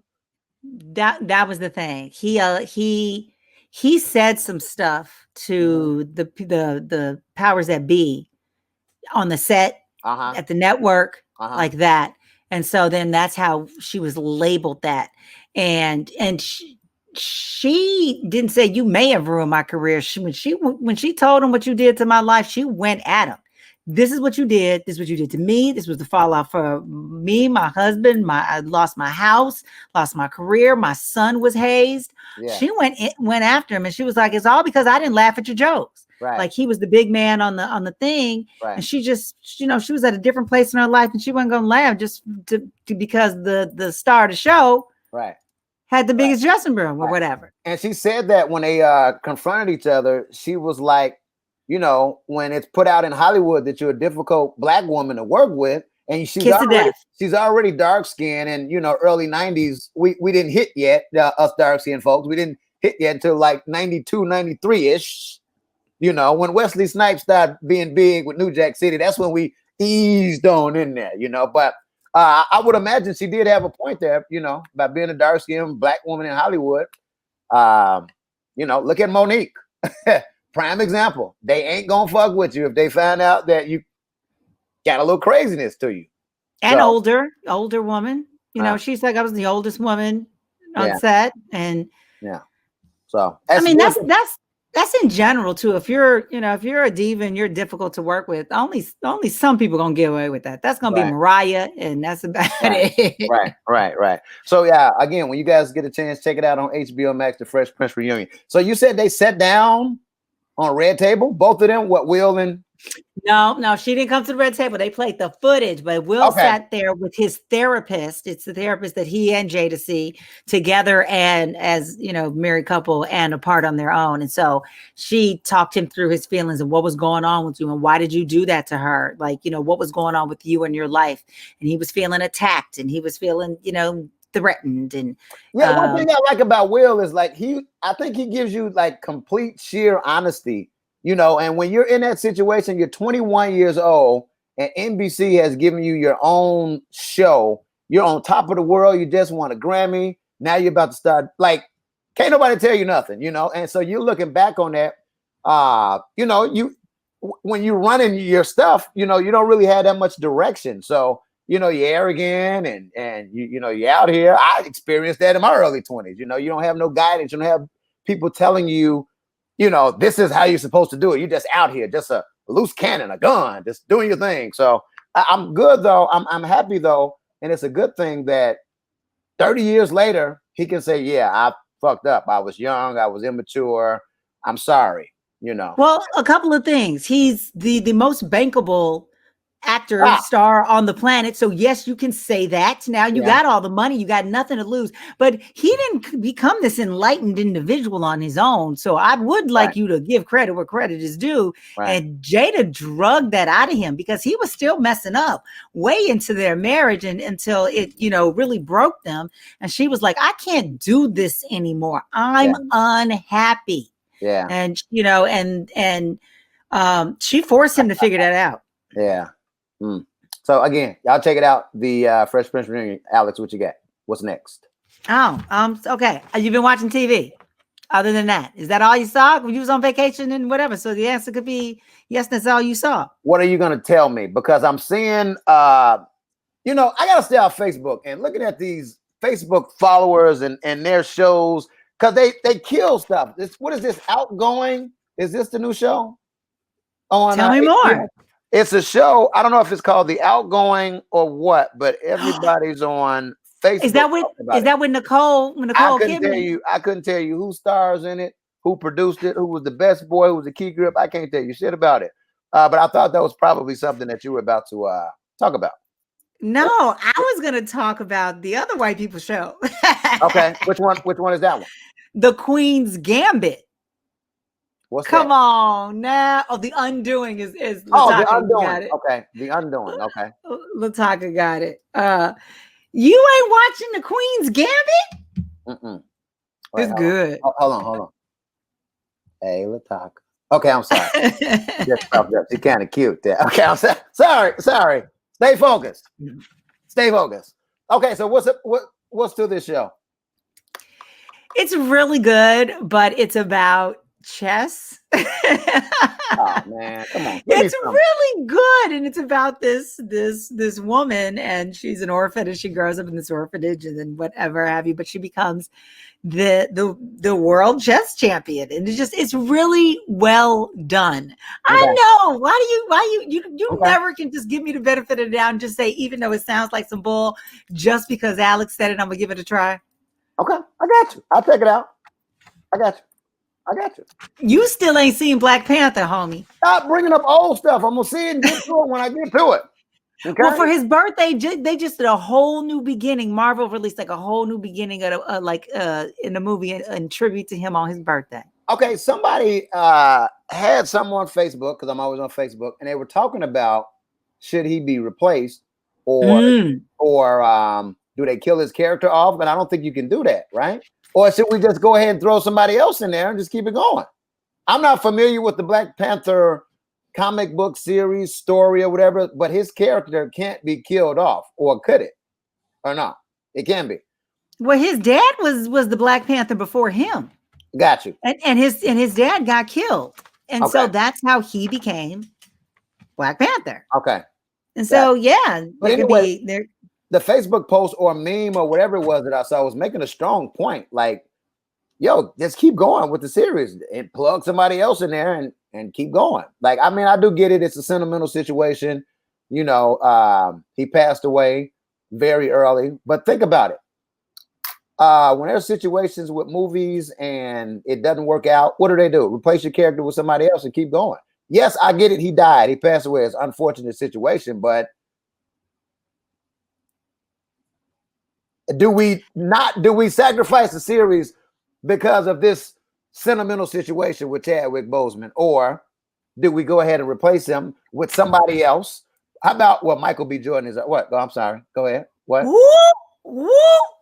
[SPEAKER 2] That was the thing. He said some stuff to the powers that be on the set at the network like that. And so then that's how she was labeled that. And she didn't say you may have ruined my career. When she told him what you did to my life, she went at him. This is what you did. This is what you did to me. This was the fallout for me, my husband. I lost my house, lost my career. My son was hazed. Yeah. She went after him, and she was like, "It's all because I didn't laugh at your jokes." Right. Like he was the big man on the thing, right. And she just, she was at a different place in her life, and she wasn't gonna laugh just because the star of the show, right, had the biggest dressing room or whatever.
[SPEAKER 1] And she said that when they confronted each other, she was like, when it's put out in Hollywood that you're a difficult Black woman to work with, and she's already dark skinned, and early 90s, we didn't hit yet, us dark skinned folks, we didn't hit yet until like 92, 93 ish. When Wesley Snipes started being big with New Jack City, that's when we eased on in there, But I would imagine she did have a point there, about being a dark skinned Black woman in Hollywood. Look at Monique. Prime example. They ain't gonna fuck with you if they find out that you got a little craziness to you.
[SPEAKER 2] And older woman. She's like, I was the oldest woman on set. And
[SPEAKER 1] so
[SPEAKER 2] I mean that's in general too. If you're a diva and you're difficult to work with, only some people gonna get away with that. That's gonna be Mariah, and that's about it.
[SPEAKER 1] Right. So yeah, again, when you guys get a chance, check it out on HBO Max, The Fresh Prince Reunion. So you said they sat down on a red table, both of them? What, Will and?
[SPEAKER 2] No, she didn't come to the red table. They played the footage, but Will sat there with his therapist. It's the therapist that he and Jada see together, and as married couple and apart on their own. And so she talked him through his feelings and what was going on with you and why did you do that to her? Like, what was going on with you and your life? And he was feeling attacked, and he was feeling, threatened. And
[SPEAKER 1] one thing I like about Will is like I think he gives you like complete sheer honesty, and when you're in that situation, you're 21 years old and NBC has given you your own show, you're on top of the world, you just won a Grammy, now you're about to start, like, can't nobody tell you nothing, and so you're looking back on that, when you're running your stuff, you don't really have that much direction, so you're arrogant and you're out here. I experienced that in my early 20s. You don't have no guidance. You don't have people telling you, this is how you're supposed to do it. You're just out here, just a loose cannon, a gun, just doing your thing. So I'm good though. I'm happy though. And it's a good thing that 30 years later, he can say, yeah, I fucked up. I was young. I was immature. I'm sorry,
[SPEAKER 2] Well, a couple of things. He's the most bankable actor star on the planet, so yes, you can say that. Now you got all the money, you got nothing to lose, but he didn't become this enlightened individual on his own, so I would like you to give credit where credit is due. And Jada drugged that out of him because he was still messing up way into their marriage and until it really broke them, and she was like, I can't do this anymore, I'm unhappy. And she forced him to figure that out.
[SPEAKER 1] So again, y'all check it out. The Fresh Prince Reunion. Alex, what you got? What's next?
[SPEAKER 2] Okay. You've been watching TV. Other than that, is that all you saw? You was on vacation and whatever. So the answer could be yes. That's all you saw.
[SPEAKER 1] What are you gonna tell me? Because I'm seeing, I gotta stay off Facebook and looking at these Facebook followers and their shows because they kill stuff. What is this? Outgoing? Is this the new show?
[SPEAKER 2] Tell me more.
[SPEAKER 1] It's a show. I don't know if it's called The Outgoing or what, but everybody's on Facebook.
[SPEAKER 2] Is that with Nicole?
[SPEAKER 1] I couldn't tell you who stars in it, who produced it, who was the best boy, who was the key grip. I can't tell you shit about it. But I thought that was probably something that you were about to talk about.
[SPEAKER 2] No, I was going to talk about the other white people show.
[SPEAKER 1] Okay, which one is that one?
[SPEAKER 2] The Queen's Gambit.
[SPEAKER 1] What's
[SPEAKER 2] Come
[SPEAKER 1] that?
[SPEAKER 2] on now. Oh, The Undoing is
[SPEAKER 1] Oh, The
[SPEAKER 2] Lataka. You got
[SPEAKER 1] Undoing.
[SPEAKER 2] it.
[SPEAKER 1] Okay, The Undoing. Okay.
[SPEAKER 2] Lataka got it. You ain't watching The Queen's Gambit?
[SPEAKER 1] Wait,
[SPEAKER 2] It's good.
[SPEAKER 1] hold on. Hey, Lataka. Okay, I'm sorry. You're kind of cute there. Okay, I'm sorry. Stay focused. Okay, so what's to this show?
[SPEAKER 2] It's really good, but it's about chess.
[SPEAKER 1] Oh man, come on.
[SPEAKER 2] It's really good, and it's about this woman, and she's an orphan, and she grows up in this orphanage, and then whatever have you, but she becomes the world chess champion, and it's really well done. Okay. I know. Why you okay. Never can just give me the benefit of the doubt and just say, even though it sounds like some bull, just because Alexx said it, I'm gonna give it a try.
[SPEAKER 1] Okay, I got you. I'll check it out. I got you.
[SPEAKER 2] You still ain't seen Black Panther, homie.
[SPEAKER 1] Stop bringing up old stuff. I'm gonna see it and get to it when I get to it. Okay?
[SPEAKER 2] Well, for his birthday, they just did a whole new beginning. Marvel released like a whole new beginning of in the movie in tribute to him on his birthday.
[SPEAKER 1] Okay, somebody had someone on Facebook, because I'm always on Facebook, and they were talking about should he be replaced or do they kill his character off? But I don't think you can do that, right? Or should we just go ahead and throw somebody else in there and just keep it going? I'm not familiar with the Black Panther comic book series, story, or whatever, but his character can't be killed off, or could it? Or not? It can be.
[SPEAKER 2] Well, his dad was the Black Panther before him.
[SPEAKER 1] Got you.
[SPEAKER 2] And his dad got killed. And so that's how he became Black Panther.
[SPEAKER 1] Okay.
[SPEAKER 2] And so
[SPEAKER 1] but anyway, the Facebook post or meme or whatever it was that I saw was making a strong point. Like, yo, just keep going with the series and plug somebody else in there and keep going. Like, I mean, I do get it. It's a sentimental situation. You know, he passed away very early, but think about it. When there's situations with movies and it doesn't work out, what do? Replace your character with somebody else and keep going. Yes, I get it. He died. He passed away. It's an unfortunate situation, but do we sacrifice the series because of this sentimental situation with Chadwick Boseman, or do we go ahead and replace him with somebody else? How about Michael B. Jordan is what? Oh, I'm sorry. Go ahead. What?
[SPEAKER 2] Woo!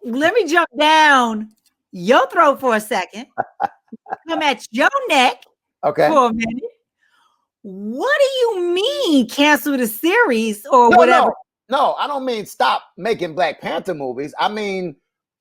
[SPEAKER 2] Let me jump down your throat for a second. Come at your neck for a minute. What do you mean cancel the series or whatever?
[SPEAKER 1] No, I don't mean stop making Black Panther movies. I mean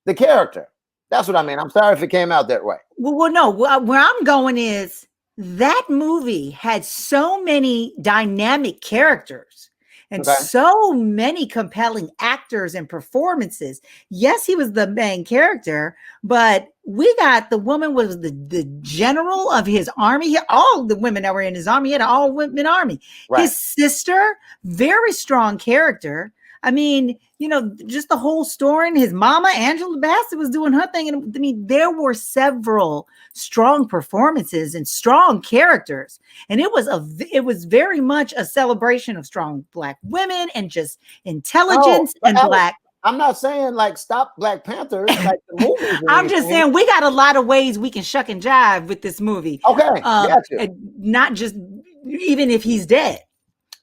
[SPEAKER 1] the character. That's what I mean. I'm sorry if it came out that way.
[SPEAKER 2] Well, no. Where I'm going is that movie had so many dynamic characters and so many compelling actors and performances. Yes, he was the main character, but we got the woman was the general of his army. All the women that were in his army, he had an all-women army. Right. His sister, very strong character. I mean, you know, just the whole story. And his mama, Angela Bassett, was doing her thing. And I mean, there were several strong performances and strong characters. And it was very much a celebration of strong Black women and just intelligence and Black.
[SPEAKER 1] I'm not saying like stop Black Panther. Like the movies.
[SPEAKER 2] I'm just saying we got a lot of ways we can shuck and jive with this movie.
[SPEAKER 1] Okay, gotcha.
[SPEAKER 2] And not just even if he's dead.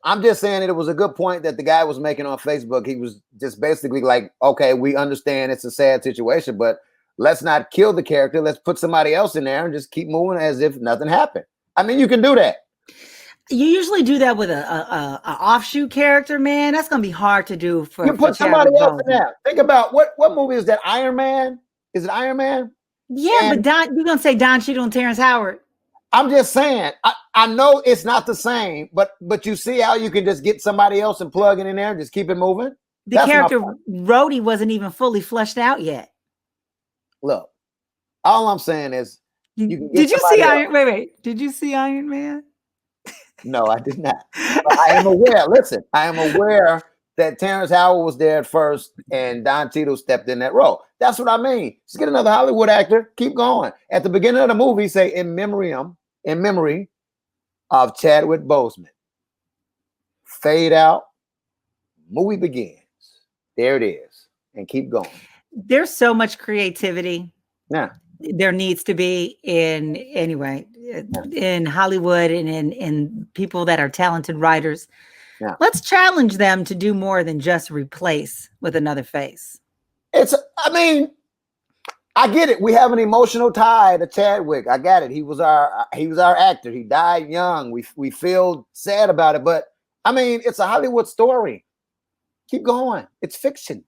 [SPEAKER 1] I'm just saying it was a good point that the guy was making on Facebook. He was just basically like, okay, we understand it's a sad situation, but let's not kill the character. Let's put somebody else in there and just keep moving as if nothing happened. I mean, you can do that.
[SPEAKER 2] You usually do that with a offshoot character, man. That's gonna be hard to do for.
[SPEAKER 1] You put somebody else in there. Think about what movie is that? Iron Man? Is it Iron Man?
[SPEAKER 2] Yeah, but you're gonna say Don Cheadle and Terrence Howard.
[SPEAKER 1] I'm just saying, I know it's not the same, but you see how you can just get somebody else and plug it in there and just keep it moving?
[SPEAKER 2] The character Rhodey wasn't even fully fleshed out yet.
[SPEAKER 1] Look, all I'm saying is you can get
[SPEAKER 2] Did you see Iron Wait. Did you see Iron Man?
[SPEAKER 1] No, I did not. But I am aware. Listen, I am aware that Terrence Howard was there at first and Don Cheadle stepped in that role. That's what I mean. Just get another Hollywood actor. Keep going. At the beginning of the movie, say in memory of Chadwick Boseman. Fade out. Movie begins. There it is. And keep going.
[SPEAKER 2] There's so much creativity.
[SPEAKER 1] Yeah.
[SPEAKER 2] There needs to be anyway. in Hollywood and in people that are talented writers.
[SPEAKER 1] Yeah.
[SPEAKER 2] Let's challenge them to do more than just replace with another face.
[SPEAKER 1] I mean, I get it. We have an emotional tie to Chadwick. I got it. He was our actor. He died young. We feel sad about it, but I mean, it's a Hollywood story. Keep going. It's fiction.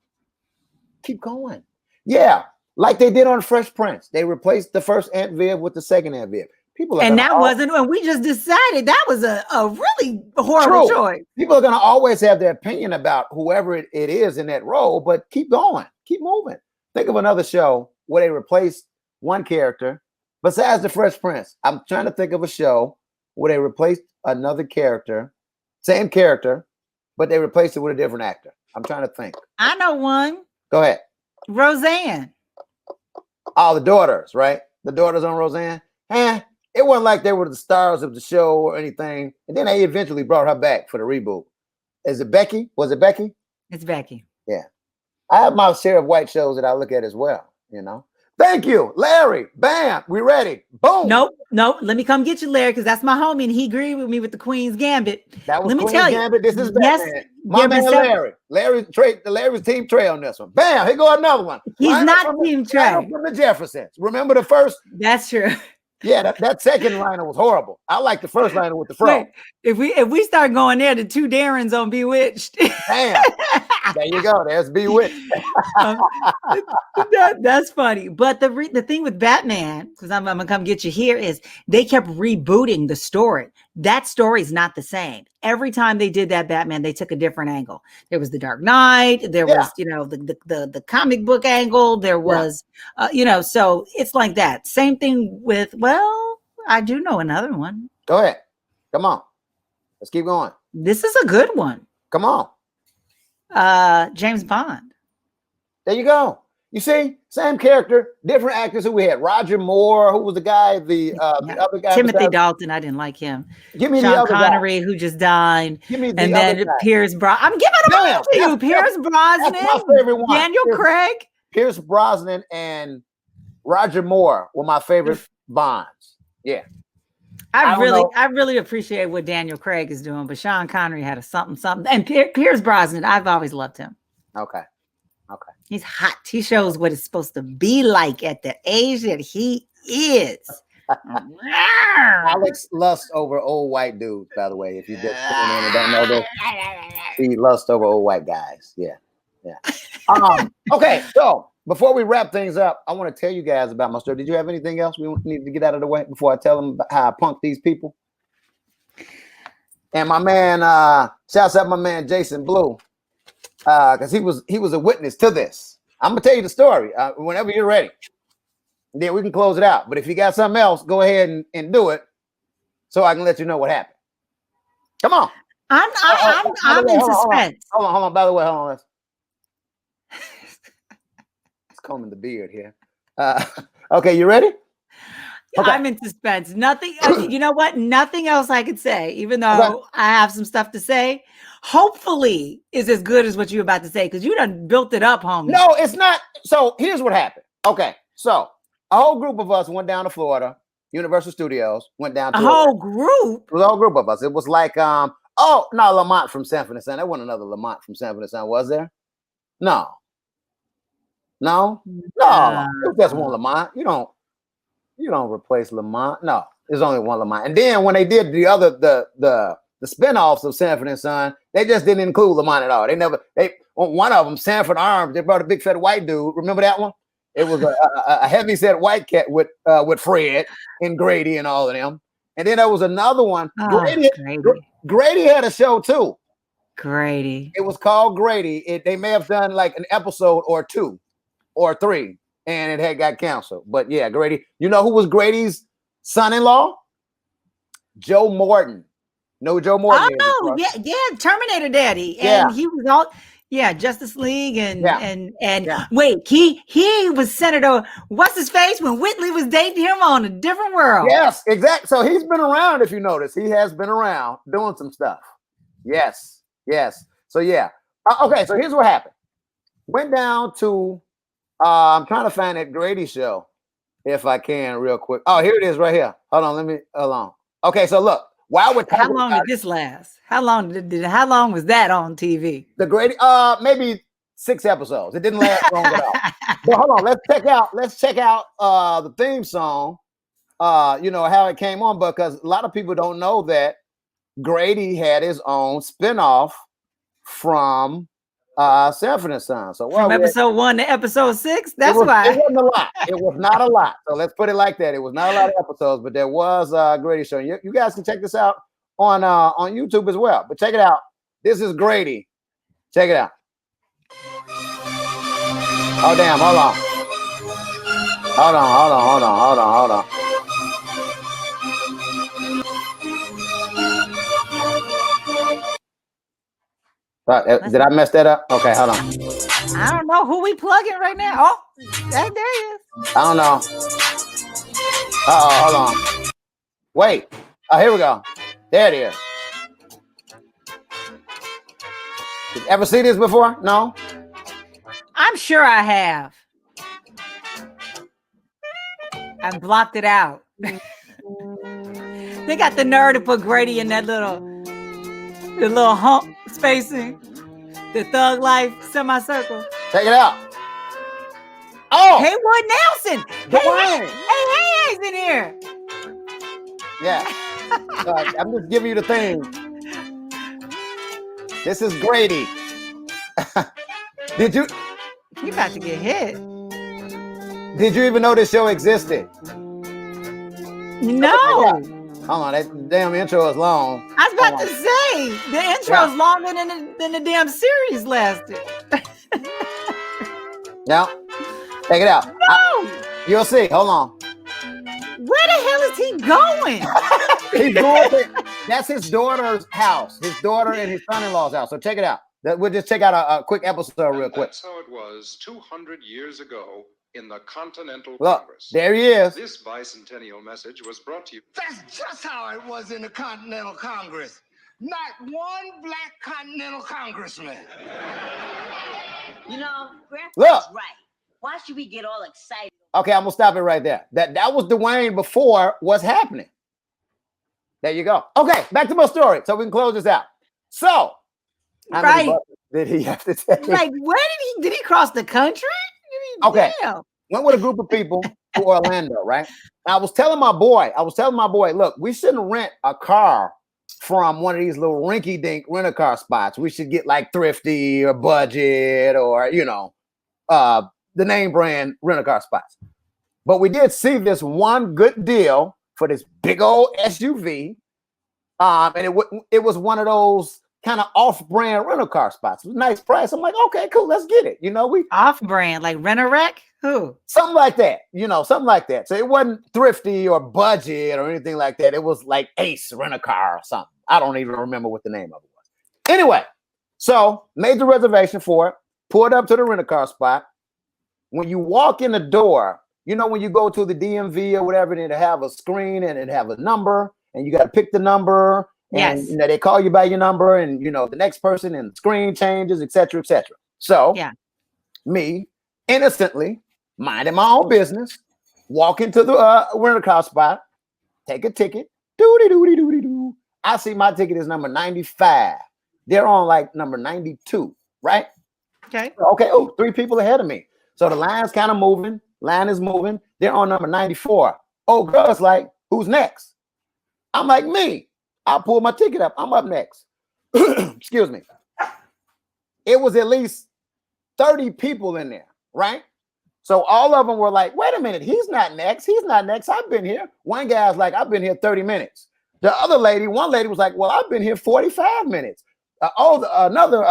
[SPEAKER 1] Keep going. Yeah, like they did on Fresh Prince. They replaced the first Aunt Viv with the second Aunt Viv.
[SPEAKER 2] And that wasn't when we just decided that was a really horrible choice.
[SPEAKER 1] People are going to always have their opinion about whoever it is in that role, but keep going. Keep moving. Think of another show where they replaced one character besides the Fresh Prince. I'm trying to think of a show where they replaced another character, same character, but they replaced it with a different actor. I'm trying to think.
[SPEAKER 2] I know one.
[SPEAKER 1] Go ahead.
[SPEAKER 2] Roseanne.
[SPEAKER 1] Oh, the daughters, right? The daughters on Roseanne. It wasn't like they were the stars of the show or anything. And then they eventually brought her back for the reboot. Is it Becky? Was it Becky?
[SPEAKER 2] It's Becky.
[SPEAKER 1] Yeah. I have my share of white shows that I look at as well, you know. Thank you, Larry. Bam. We ready. Boom.
[SPEAKER 2] Nope. Let me come get you, Larry, because that's my homie, and he agreed with me with the Queen's Gambit.
[SPEAKER 1] That was
[SPEAKER 2] Let me
[SPEAKER 1] Queen's
[SPEAKER 2] tell
[SPEAKER 1] Gambit.
[SPEAKER 2] you.
[SPEAKER 1] This is Batman. My man Larry. Larry's team Trey on this one. Bam. Here go another one.
[SPEAKER 2] He's not team Trey.
[SPEAKER 1] From the Jeffersons. Remember the first?
[SPEAKER 2] That's true.
[SPEAKER 1] Yeah, that second liner was horrible. I like the first liner with the frog.
[SPEAKER 2] If we start going there, the two Darrens on Bewitched.
[SPEAKER 1] Damn. There you go. There's Bewitched.
[SPEAKER 2] That's funny. But the thing with Batman, because I'm gonna come get you here, is they kept rebooting the story. That story is not the same. Every time they did that Batman, they took a different angle. There was the Dark Knight. There was, the comic book angle. There was, so it's like that. Same thing with, I do know another one.
[SPEAKER 1] Go ahead. Come on. Let's keep going.
[SPEAKER 2] This is a good one.
[SPEAKER 1] Come on.
[SPEAKER 2] James Bond.
[SPEAKER 1] There you go. You see, same character, different actors who we had. Roger Moore, who was the guy, the other guy.
[SPEAKER 2] Timothy Dalton, I didn't like him.
[SPEAKER 1] Give me
[SPEAKER 2] Sean
[SPEAKER 1] the other
[SPEAKER 2] Connery,
[SPEAKER 1] guy.
[SPEAKER 2] who just died.
[SPEAKER 1] Give me the
[SPEAKER 2] and
[SPEAKER 1] other
[SPEAKER 2] then
[SPEAKER 1] guy.
[SPEAKER 2] Pierce Brosnan. I'm giving them all to you. Pierce Brosnan,
[SPEAKER 1] that's my favorite one.
[SPEAKER 2] Daniel Craig.
[SPEAKER 1] Pierce Brosnan and Roger Moore were my favorite Bonds. Yeah.
[SPEAKER 2] I really appreciate what Daniel Craig is doing, but Sean Connery had a something. And Pierce Brosnan, I've always loved him.
[SPEAKER 1] Okay.
[SPEAKER 2] He's hot. He shows what it's supposed to be like at the age that he is.
[SPEAKER 1] Alexx lusts over old white dudes, by the way. If you just tuning in and don't know this, he lusts over old white guys. Yeah. Okay, so before we wrap things up, I want to tell you guys about my story. Did you have anything else we need to get out of the way before I tell them how I punked these people? And my man, shouts out my man Jason Blue, because he was a witness to this. I'm gonna tell you the story whenever you're ready. Then we can close it out. But if you got something else, go ahead and do it, so I can let you know what happened. Come on.
[SPEAKER 2] I'm in suspense.
[SPEAKER 1] Hold on. By the way, hold on. It's combing the beard here. Okay, you ready? Okay.
[SPEAKER 2] I'm in suspense. Nothing. You know what? Nothing else I could say, even though I have some stuff to say. Hopefully, is as good as what you're about to say, because you done built it up, homie.
[SPEAKER 1] No, it's not. So here's what happened. Okay, so a whole group of us went down to Florida, Universal Studios. Went down to
[SPEAKER 2] a whole group.
[SPEAKER 1] It was a whole group of us. It was like Lamont from Sanford and Son. There wasn't another Lamont from Sanford and Son, was there? No. It was just one Lamont. You don't replace Lamont. No, there's only one Lamont. And then when they did the spinoffs of Sanford and Son, they just didn't include Lamont at all. One of them, Sanford Arms, they brought a big fat white dude. Remember that one? It was a heavy set white cat with Fred and Grady and all of them. And then there was another one. Grady had a show too.
[SPEAKER 2] Grady.
[SPEAKER 1] It was called Grady. They may have done like an episode or 2 or 3, and it had got canceled. But yeah, Grady. You know who was Grady's son-in-law? Joe Morton. No, Joe Morton.
[SPEAKER 2] Oh, yeah, Terminator Daddy. And he was all Justice League and wait, he was Senator what's his face when Whitley was dating him on A Different World.
[SPEAKER 1] Yes, exactly. So he's been around, if you notice. He has been around doing some stuff. Yes. So yeah. Okay, so here's what happened. Went down to I'm trying to find that Grady show. if I can real quick. Oh, here it is right here. Hold on. Okay, so look, while we're talking
[SPEAKER 2] how long did this last? How long was that on TV?
[SPEAKER 1] The Grady, maybe 6 episodes. It didn't last long at all. But hold on, let's check out the theme song. How it came on, because a lot of people don't know that Grady had his own spinoff from Sanford and Son. So
[SPEAKER 2] from episode 1 to episode 6. That's why
[SPEAKER 1] it wasn't a lot. It was not a lot. So let's put it like that. It was not a lot of episodes, but there was Grady show. You guys can check this out on YouTube as well. But check it out. This is Grady. Check it out. Oh damn! Hold on. Did I mess that up? Okay, hold on.
[SPEAKER 2] I don't know who we plugging right now. Oh, there he is.
[SPEAKER 1] I don't know. Hold on. Wait. Oh, here we go. There it is. Did you ever see this before? No?
[SPEAKER 2] I'm sure I have. I blocked it out. They got the nerve to put Grady in that little hump spacing, the thug life semicircle.
[SPEAKER 1] Check it out. Oh,
[SPEAKER 2] Haywood Nelson. Hey, in here.
[SPEAKER 1] Yeah. I'm just giving you the thing. This is Grady. Did you?
[SPEAKER 2] You about to get hit.
[SPEAKER 1] Did you even know this show existed?
[SPEAKER 2] No.
[SPEAKER 1] Hold on, that damn intro is long.
[SPEAKER 2] I was about to say the intro is longer than the damn series lasted.
[SPEAKER 1] Yeah. Check it out.
[SPEAKER 2] No.
[SPEAKER 1] You'll see. Hold on.
[SPEAKER 2] Where the hell is he going?
[SPEAKER 1] He's going. That's his daughter's house. His daughter and his son-in-law's house. So check it out. We'll just check out a quick episode real quick.
[SPEAKER 3] That's how it was 200 years ago in the Continental
[SPEAKER 1] Look,
[SPEAKER 3] Congress.
[SPEAKER 1] there he is.
[SPEAKER 3] This bicentennial message was brought to you.
[SPEAKER 4] That's just how it was in the Continental Congress. Not one black Continental Congressman.
[SPEAKER 5] You know, Grandpa's
[SPEAKER 1] Look.
[SPEAKER 5] right. Why should we get all excited?
[SPEAKER 1] Okay, I'm gonna stop it right there. That was Dwayne before what's happening. There you go. Okay, back to my story, so we can close this out. So, how many buses did he have to take?
[SPEAKER 2] Like, where did he cross the country?
[SPEAKER 1] Okay,
[SPEAKER 2] Damn.
[SPEAKER 1] went with a group of people to Orlando, right? I was telling my boy, look, we shouldn't rent a car from one of these little rinky-dink rent-a-car spots. We should get like Thrifty or Budget or the name brand rent-a-car spots. But we did see this one good deal for this big old SUV, and it was one of those kind of off-brand rental-car spots. It was a nice price. I'm like, okay, cool, let's get it. We
[SPEAKER 2] Off-brand, like Rent-A-Wreck? Who?
[SPEAKER 1] Something like that. Something like that. So it wasn't Thrifty or Budget or anything like that. It was like Ace Rent-A-Car or something. I don't even remember what the name of it was. Anyway, so made the reservation for it, pulled up to the rental-car spot. When you walk in the door, when you go to the DMV or whatever, and it have a screen and it have a number, and you got to pick the number. And
[SPEAKER 2] Yes.
[SPEAKER 1] They call you by your number, and the next person, and the screen changes, etc., etc. So me innocently minding my own business, walk into the rental car spot, take a ticket, doo. I see my ticket is number 95. They're on like number 92, right?
[SPEAKER 2] Okay.
[SPEAKER 1] Okay. Oh, 3 people ahead of me. So the line's kind of moving. Line is moving. They're on number 94. Oh, girl's like, who's next? I'm like, me. I pull my ticket up. I'm up next. Excuse me. It was at least 30 people in there, right? So all of them were like, wait a minute, he's not next. He's not next. I've been here. One guy's like, I've been here 30 minutes. One lady was like, well, I've been here 45 minutes. Another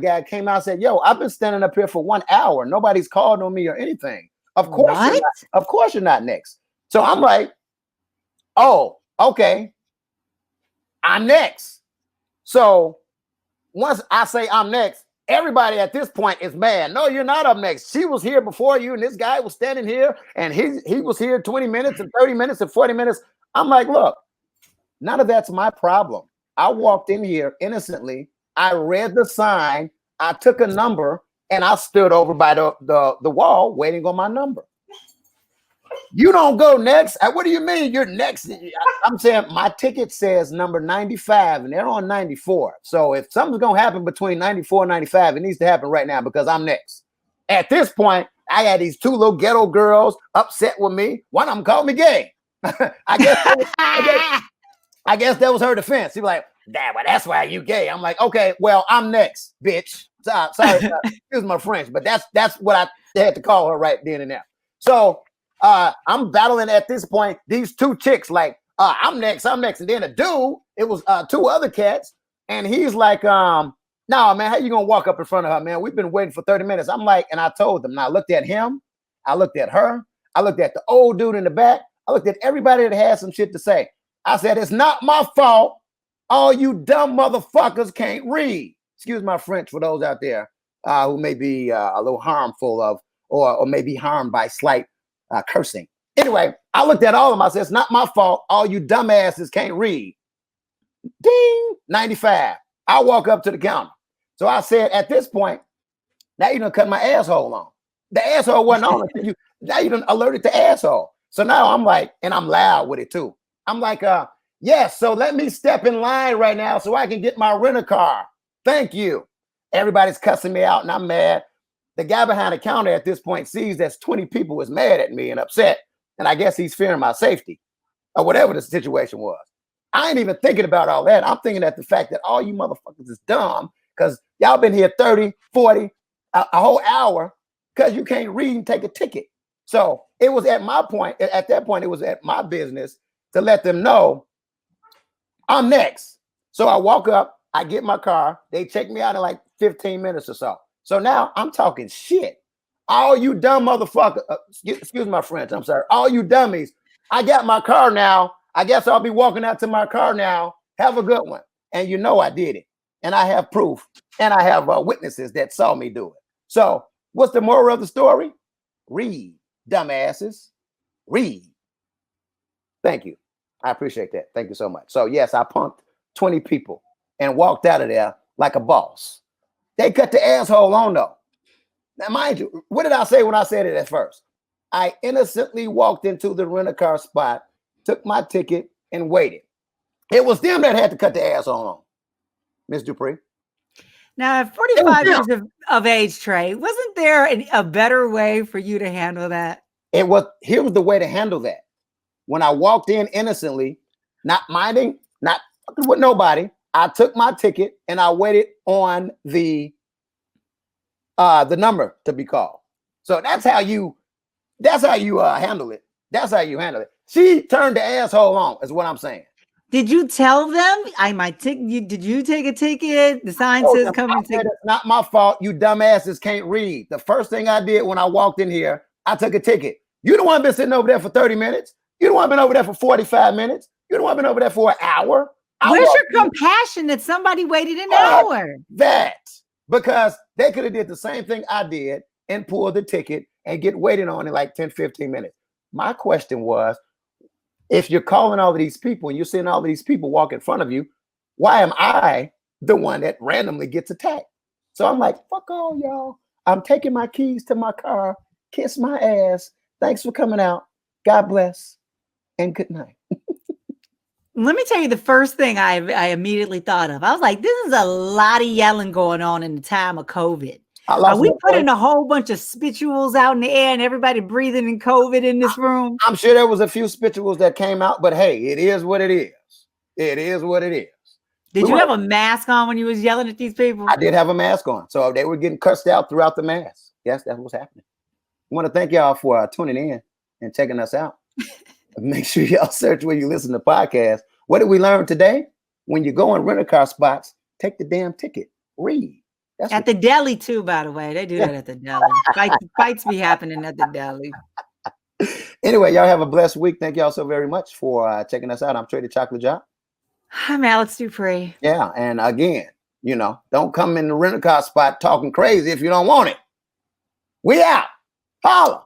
[SPEAKER 1] guy came out and said, yo, I've been standing up here for 1 hour. Nobody's called on me or anything. Of course you're not next. So I'm like, oh, okay. I'm next. So once I say I'm next, everybody at this point is mad. No, you're not up next. She was here before you, and this guy was standing here, and he was here 20 minutes and 30 minutes and 40 minutes. I'm like, look, none of that's my problem. I walked in here innocently. I read the sign. I took a number, and I stood over by the wall waiting on my number. You don't go next. What do you mean you're next? I'm saying my ticket says number 95 and they're on 94. So if something's going to happen between 94 and 95, it needs to happen right now because I'm next. At this point, I had these two little ghetto girls upset with me. One of them called me gay. I guess that was her defense. She was like, "Dad, well, that's why you gay." I'm like, "Okay, well, I'm next, bitch." Sorry, excuse my French, but that's what I had to call her right then and there. So I'm battling at this point. These two chicks, like, I'm next, and then a dude. It was two other cats, and he's like, "No, man, how you gonna walk up in front of her, man? We've been waiting for 30 minutes." I'm like, and I told them. And I looked at him, I looked at her, I looked at the old dude in the back, I looked at everybody that had some shit to say. I said, "It's not my fault. All you dumb motherfuckers can't read." Excuse my French for those out there who may be a little harmful of, or may be harmed by slight cursing. Anyway, I looked at all of them. I said, "It's not my fault. All you dumbasses can't read." Ding, 95. I walk up to the counter. So I said, at this point, now you done cut my asshole on. The asshole wasn't on until you. Now you done alerted the asshole. So now I'm like, and I'm loud with it too. I'm like, yes, so let me step in line right now so I can get my rent-a-car. Thank you. Everybody's cussing me out and I'm mad. The guy behind the counter at this point sees that 20 people is mad at me and upset. And I guess he's fearing my safety or whatever the situation was. I ain't even thinking about all that. I'm thinking that the fact that all you motherfuckers is dumb because y'all been here 30, 40, a whole hour because you can't read and take a ticket. So it was at my point, at that point, it was at my business to let them know I'm next. So I walk up, I get my car. They check me out in like 15 minutes or so. So now I'm talking shit. All you dumb motherfuckers, excuse my French, I'm sorry. All you dummies, I got my car now. I guess I'll be walking out to my car now. Have a good one. And you know I did it. And I have proof. And I have witnesses that saw me do it. So what's the moral of the story? Read, dumbasses. Read. Thank you. I appreciate that. Thank you so much. So yes, I punked 20 people and walked out of there like a boss. They cut the asshole on though. Now, mind you, what did I say when I said it at first? I innocently walked into the rent-a-car spot, took my ticket, and waited. It was them that had to cut the asshole on. Ms. Dupree.
[SPEAKER 2] Now, at 45 years of age, Trey, wasn't there a better way for you to handle that?
[SPEAKER 1] Here was the way to handle that. When I walked in innocently, not minding, not fucking with nobody, I took my ticket and I waited on the number to be called. So that's how you handle it. That's how you handle it. She turned the asshole on, is what I'm saying.
[SPEAKER 2] Did you tell them did you take a ticket? The sign says come and take.
[SPEAKER 1] It's not my fault. You dumbasses can't read. The first thing I did when I walked in here, I took a ticket. You the one been sitting over there for 30 minutes. You the one been over there for 45 minutes. You the one been over there for an hour.
[SPEAKER 2] Where's your compassion that somebody waited an hour?
[SPEAKER 1] That because they could have did the same thing I did and pulled the ticket and get waited on in like 10, 15 minutes. My question was, if you're calling all of these people and you're seeing all of these people walk in front of you, why am I the one that randomly gets attacked? So I'm like, fuck all y'all. I'm taking my keys to my car. Kiss my ass. Thanks for coming out. God bless and good night.
[SPEAKER 2] Let me tell you the first thing I immediately thought of. I was like, this is a lot of yelling going on in the time of COVID. Are we putting a whole bunch of spitules out in the air and everybody breathing in COVID in this room?
[SPEAKER 1] I'm sure there was a few spitules that came out, but hey, it is what it is. It is what it is.
[SPEAKER 2] Did you have a mask on when you was yelling at these people?
[SPEAKER 1] I did have a mask on. So they were getting cussed out throughout the mask. Yes, that's what's happening. I want to thank y'all for tuning in and checking us out. Make sure y'all search where you listen to podcasts. What did we learn today? When you go in rent-a-car spots, take the damn ticket. Read.
[SPEAKER 2] That's at the deli too, by the way. They do that at the deli. Fights be happening at the deli.
[SPEAKER 1] Anyway, y'all have a blessed week. Thank y'all so very much for checking us out. I'm Trey the Chocolate Job.
[SPEAKER 2] I'm Alexx Dupree.
[SPEAKER 1] Yeah, and again, don't come in the rent-a-car spot talking crazy if you don't want it. We out. Holla.